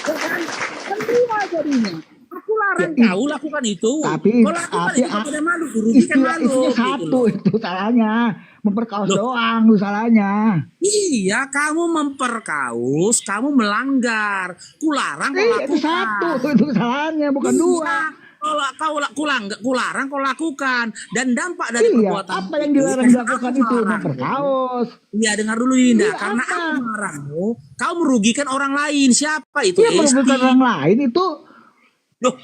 Speaker 3: Ya kan? Kan dua jadinya. Aku larang
Speaker 10: Ya,
Speaker 3: kau lakukan itu.
Speaker 10: Tapi
Speaker 3: Kau lakukan itu kepada makhluk. Dirugikan
Speaker 10: isinya
Speaker 3: makhluk.
Speaker 10: satu
Speaker 3: gitu loh.
Speaker 10: itu salahnya. Memperkaos
Speaker 3: Loh.
Speaker 10: doang itu salahnya.
Speaker 3: Iya, kamu memperkaus, kamu melanggar. Kularang kau
Speaker 10: Itu
Speaker 3: lakukan.
Speaker 10: satu itu salahnya, bukan dua.
Speaker 3: Iya, kalau kularang kau lakukan, dan dampak dari
Speaker 10: Iya,
Speaker 3: perbuatan
Speaker 10: apa yang
Speaker 3: itu,
Speaker 10: dilarang
Speaker 3: karena
Speaker 10: dilakukan
Speaker 3: aku
Speaker 10: itu?
Speaker 3: melarangmu.
Speaker 10: Memperkaos.
Speaker 3: Iya, dengar dulu Dinda,
Speaker 10: Iya,
Speaker 3: karena
Speaker 10: apa?
Speaker 3: aku melarangmu, kau merugikan orang lain. Siapa itu?
Speaker 10: Iya, merugikan orang lain itu
Speaker 3: Loh,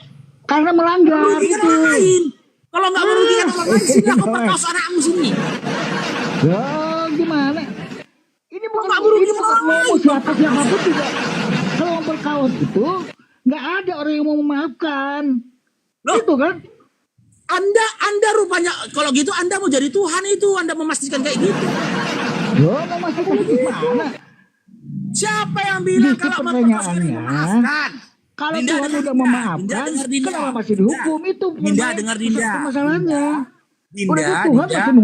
Speaker 10: karena melanggar
Speaker 3: merugikan
Speaker 10: itu.
Speaker 3: orang lain. Kalau nggak merugikan orang lain, sini aku perkaos anakmu sini.
Speaker 10: Ya, gimana? Ini bukan
Speaker 3: Nggak merugikan
Speaker 10: ini bukan
Speaker 3: orang
Speaker 10: mau
Speaker 3: lain.
Speaker 10: siapapun juga. Kalau memperkaos itu nggak ada orang yang mau memaafkan.
Speaker 3: Loh.
Speaker 10: Itu kan?
Speaker 3: Anda rupanya kalau gitu Anda mau jadi Tuhan itu, Anda memastikan kayak gitu.
Speaker 10: Loh, mau masuk ke gimana?
Speaker 3: Siapa yang bilang
Speaker 10: Justru
Speaker 3: kalau memperkosa
Speaker 10: pertanyaannya,
Speaker 3: memaafkan?
Speaker 10: Kalau
Speaker 3: Dinda,
Speaker 10: Tuhan
Speaker 3: dengar
Speaker 10: udah
Speaker 3: Dinda.
Speaker 10: memaafkan,
Speaker 3: Dinda, dengar Dinda.
Speaker 10: kenapa masih dihukum? Itu
Speaker 3: Dinda, dengar Dinda.
Speaker 10: masalahnya.
Speaker 3: Dinda,
Speaker 10: Udah gitu Tuhan
Speaker 3: Dinda.
Speaker 10: masih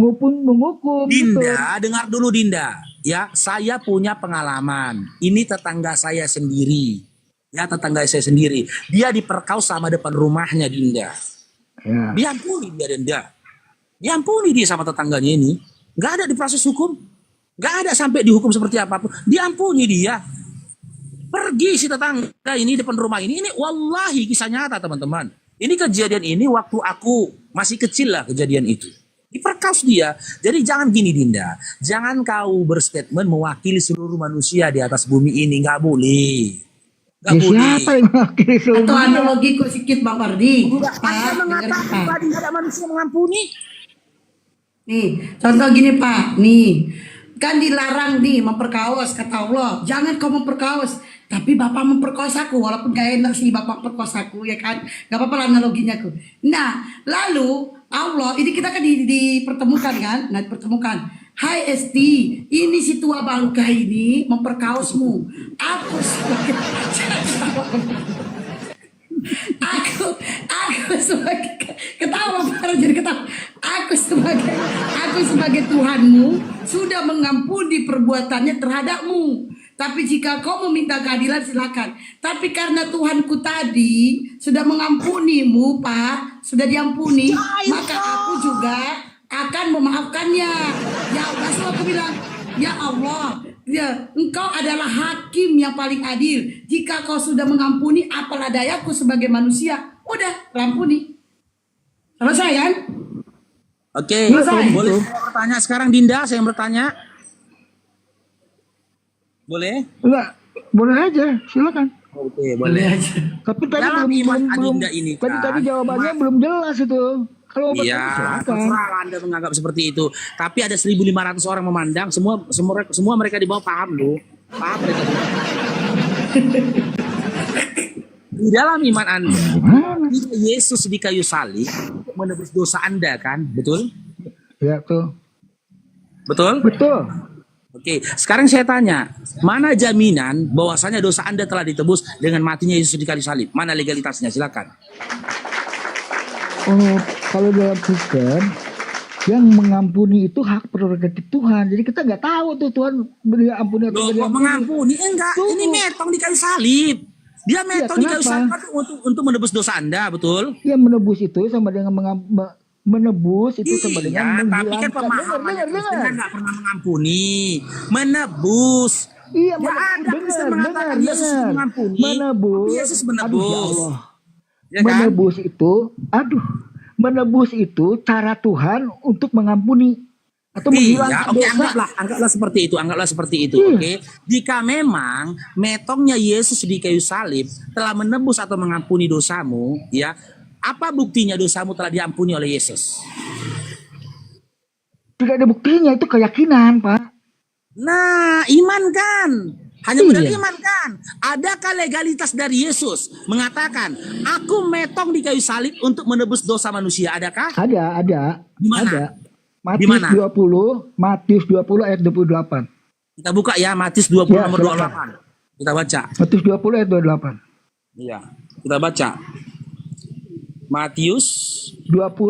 Speaker 10: menghukum. Gitu.
Speaker 3: Dinda, dengar dulu Dinda. Ya, saya punya pengalaman. Ini tetangga saya sendiri. Ya, tetangga saya sendiri. Dia diperkaus sama depan rumahnya Dinda.
Speaker 10: Ya.
Speaker 3: Diampuni dia Dinda. Diampuni dia sama tetangganya ini. Gak ada diproses hukum. Gak ada sampai dihukum seperti apapun. Diampuni dia. Pergi si tetangga ini depan rumah ini. Ini wallahi kisah nyata teman-teman. Ini kejadian ini waktu aku masih kecil lah kejadian itu. Diperkaus dia. Jadi jangan gini Dinda. Jangan kau berstatement mewakili seluruh manusia di atas bumi ini. Nggak boleh. Nggak
Speaker 10: Ya,
Speaker 3: boleh.
Speaker 10: siapa yang mewakili
Speaker 2: Atau
Speaker 10: seluruh dunia?
Speaker 2: analogiku sedikit Bang Fardi.
Speaker 3: Anda
Speaker 2: Pak, dengar
Speaker 3: mengatakan
Speaker 2: Pak.
Speaker 3: tadi nggak ada manusia mengampuni.
Speaker 2: Nih, contoh gini Pak. Nih, kan dilarang nih memperkaos kata Allah. Jangan kau memperkaos. Tapi Bapak memperkaos aku. Walaupun gak enak sih Bapak perkosa aku ya kan. Gak apa-apa lah analoginya aku. Nah, lalu Allah, ini kita kan dipertemukan kan. Nah, dipertemukan. Hai Esti, ini si tua bangka ini memperkaosmu. Aku sebagai aku sebagai ketawa baru jadi ketawa. Aku sebagai Tuhanmu sudah mengampuni perbuatannya terhadapmu. Tapi jika kau meminta keadilan silakan. Tapi karena Tuhanku tadi sudah mengampunimu, Pak, sudah diampuni, maka aku juga akan memaafkannya. Ya langsung aku bilang, ya Allah, ya, engkau adalah hakim yang paling adil. Jika kau sudah mengampuni, apalah dayaku sebagai manusia. Udah, ampuni. Selesai kan?
Speaker 3: Oke,
Speaker 2: Selesai.
Speaker 3: boleh saya bertanya sekarang Dinda, saya bertanya. Boleh?
Speaker 10: Enggak, boleh aja, silakan.
Speaker 3: Oke,
Speaker 2: Boleh aja.
Speaker 10: Tapi tadi
Speaker 3: Dalam
Speaker 10: belum
Speaker 3: iman
Speaker 10: belum
Speaker 3: Adinda ini
Speaker 10: tadi
Speaker 3: kan,
Speaker 10: tadi jawabannya belum jelas itu. Kalau mau
Speaker 3: Iya,
Speaker 10: bertanya, silakan.
Speaker 3: terserah Anda menganggap seperti itu. Tapi ada 1.500 orang memandang, semua mereka di bawah paham loh. Paham mereka. Di dalam iman Anda, jika Yesus di kayu salib untuk menebus dosa Anda kan, betul?
Speaker 10: Ya tuh.
Speaker 3: Betul?
Speaker 10: Betul.
Speaker 3: Oke, sekarang saya tanya, mana jaminan bahwasanya dosa Anda telah ditebus dengan matinya Yesus di kayu salib? Mana legalitasnya? Silakan.
Speaker 10: Oh, kalau dalam Kristen yang mengampuni itu hak prerogatif Tuhan. Jadi kita nggak tahu tuh Tuhan beri ampuni atau
Speaker 3: Loh,
Speaker 10: tidak
Speaker 3: kok mengampuni? Enggak,
Speaker 10: Tunggu.
Speaker 3: ini metong di kayu salib. Dia metong di kayu
Speaker 10: kenapa?
Speaker 3: salib untuk menebus dosa Anda, betul?
Speaker 10: Yang menebus itu sama dengan menebus itu sama dengan
Speaker 3: Tapi kan
Speaker 10: menghilangkan.
Speaker 3: pemahaman
Speaker 10: Dengar,
Speaker 3: Kristen
Speaker 10: dengar.
Speaker 3: kan nggak pernah mengampuni, menebus.
Speaker 10: Iya,
Speaker 3: Nggak ada Kristen mengatakan Yesus
Speaker 10: dengar.
Speaker 3: mengampuni.
Speaker 10: Menebus.
Speaker 3: Tapi Yesus
Speaker 10: Aduh, ya
Speaker 3: menebus.
Speaker 10: Allah.
Speaker 3: Ya kan?
Speaker 10: Menebus itu cara Tuhan untuk mengampuni atau
Speaker 3: Iya,
Speaker 10: menghilangkan
Speaker 3: oke,
Speaker 10: dosa.
Speaker 3: anggaplah seperti itu,
Speaker 10: Iya.
Speaker 3: oke. Jika memang metongnya Yesus di kayu salib telah menebus atau mengampuni dosamu, ya, apa buktinya dosamu telah diampuni oleh Yesus?
Speaker 10: Tidak ada buktinya, itu keyakinan, Pak.
Speaker 3: Nah, iman kan? Hanya
Speaker 10: Iya.
Speaker 3: modal iman kan? Adakah legalitas dari Yesus mengatakan, aku metong di kayu salib untuk menebus dosa manusia? Adakah?
Speaker 10: Ada.
Speaker 3: Di mana?
Speaker 10: Ada.
Speaker 3: Di
Speaker 10: Matius
Speaker 3: mana?
Speaker 10: 20, Matius 20 ayat 28.
Speaker 3: Kita buka ya, Matius 20
Speaker 10: Ya,
Speaker 3: nomor
Speaker 10: silakan.
Speaker 3: 28. Kita baca.
Speaker 10: Matius 20 ayat 28.
Speaker 3: Iya, kita baca. Matius
Speaker 10: 20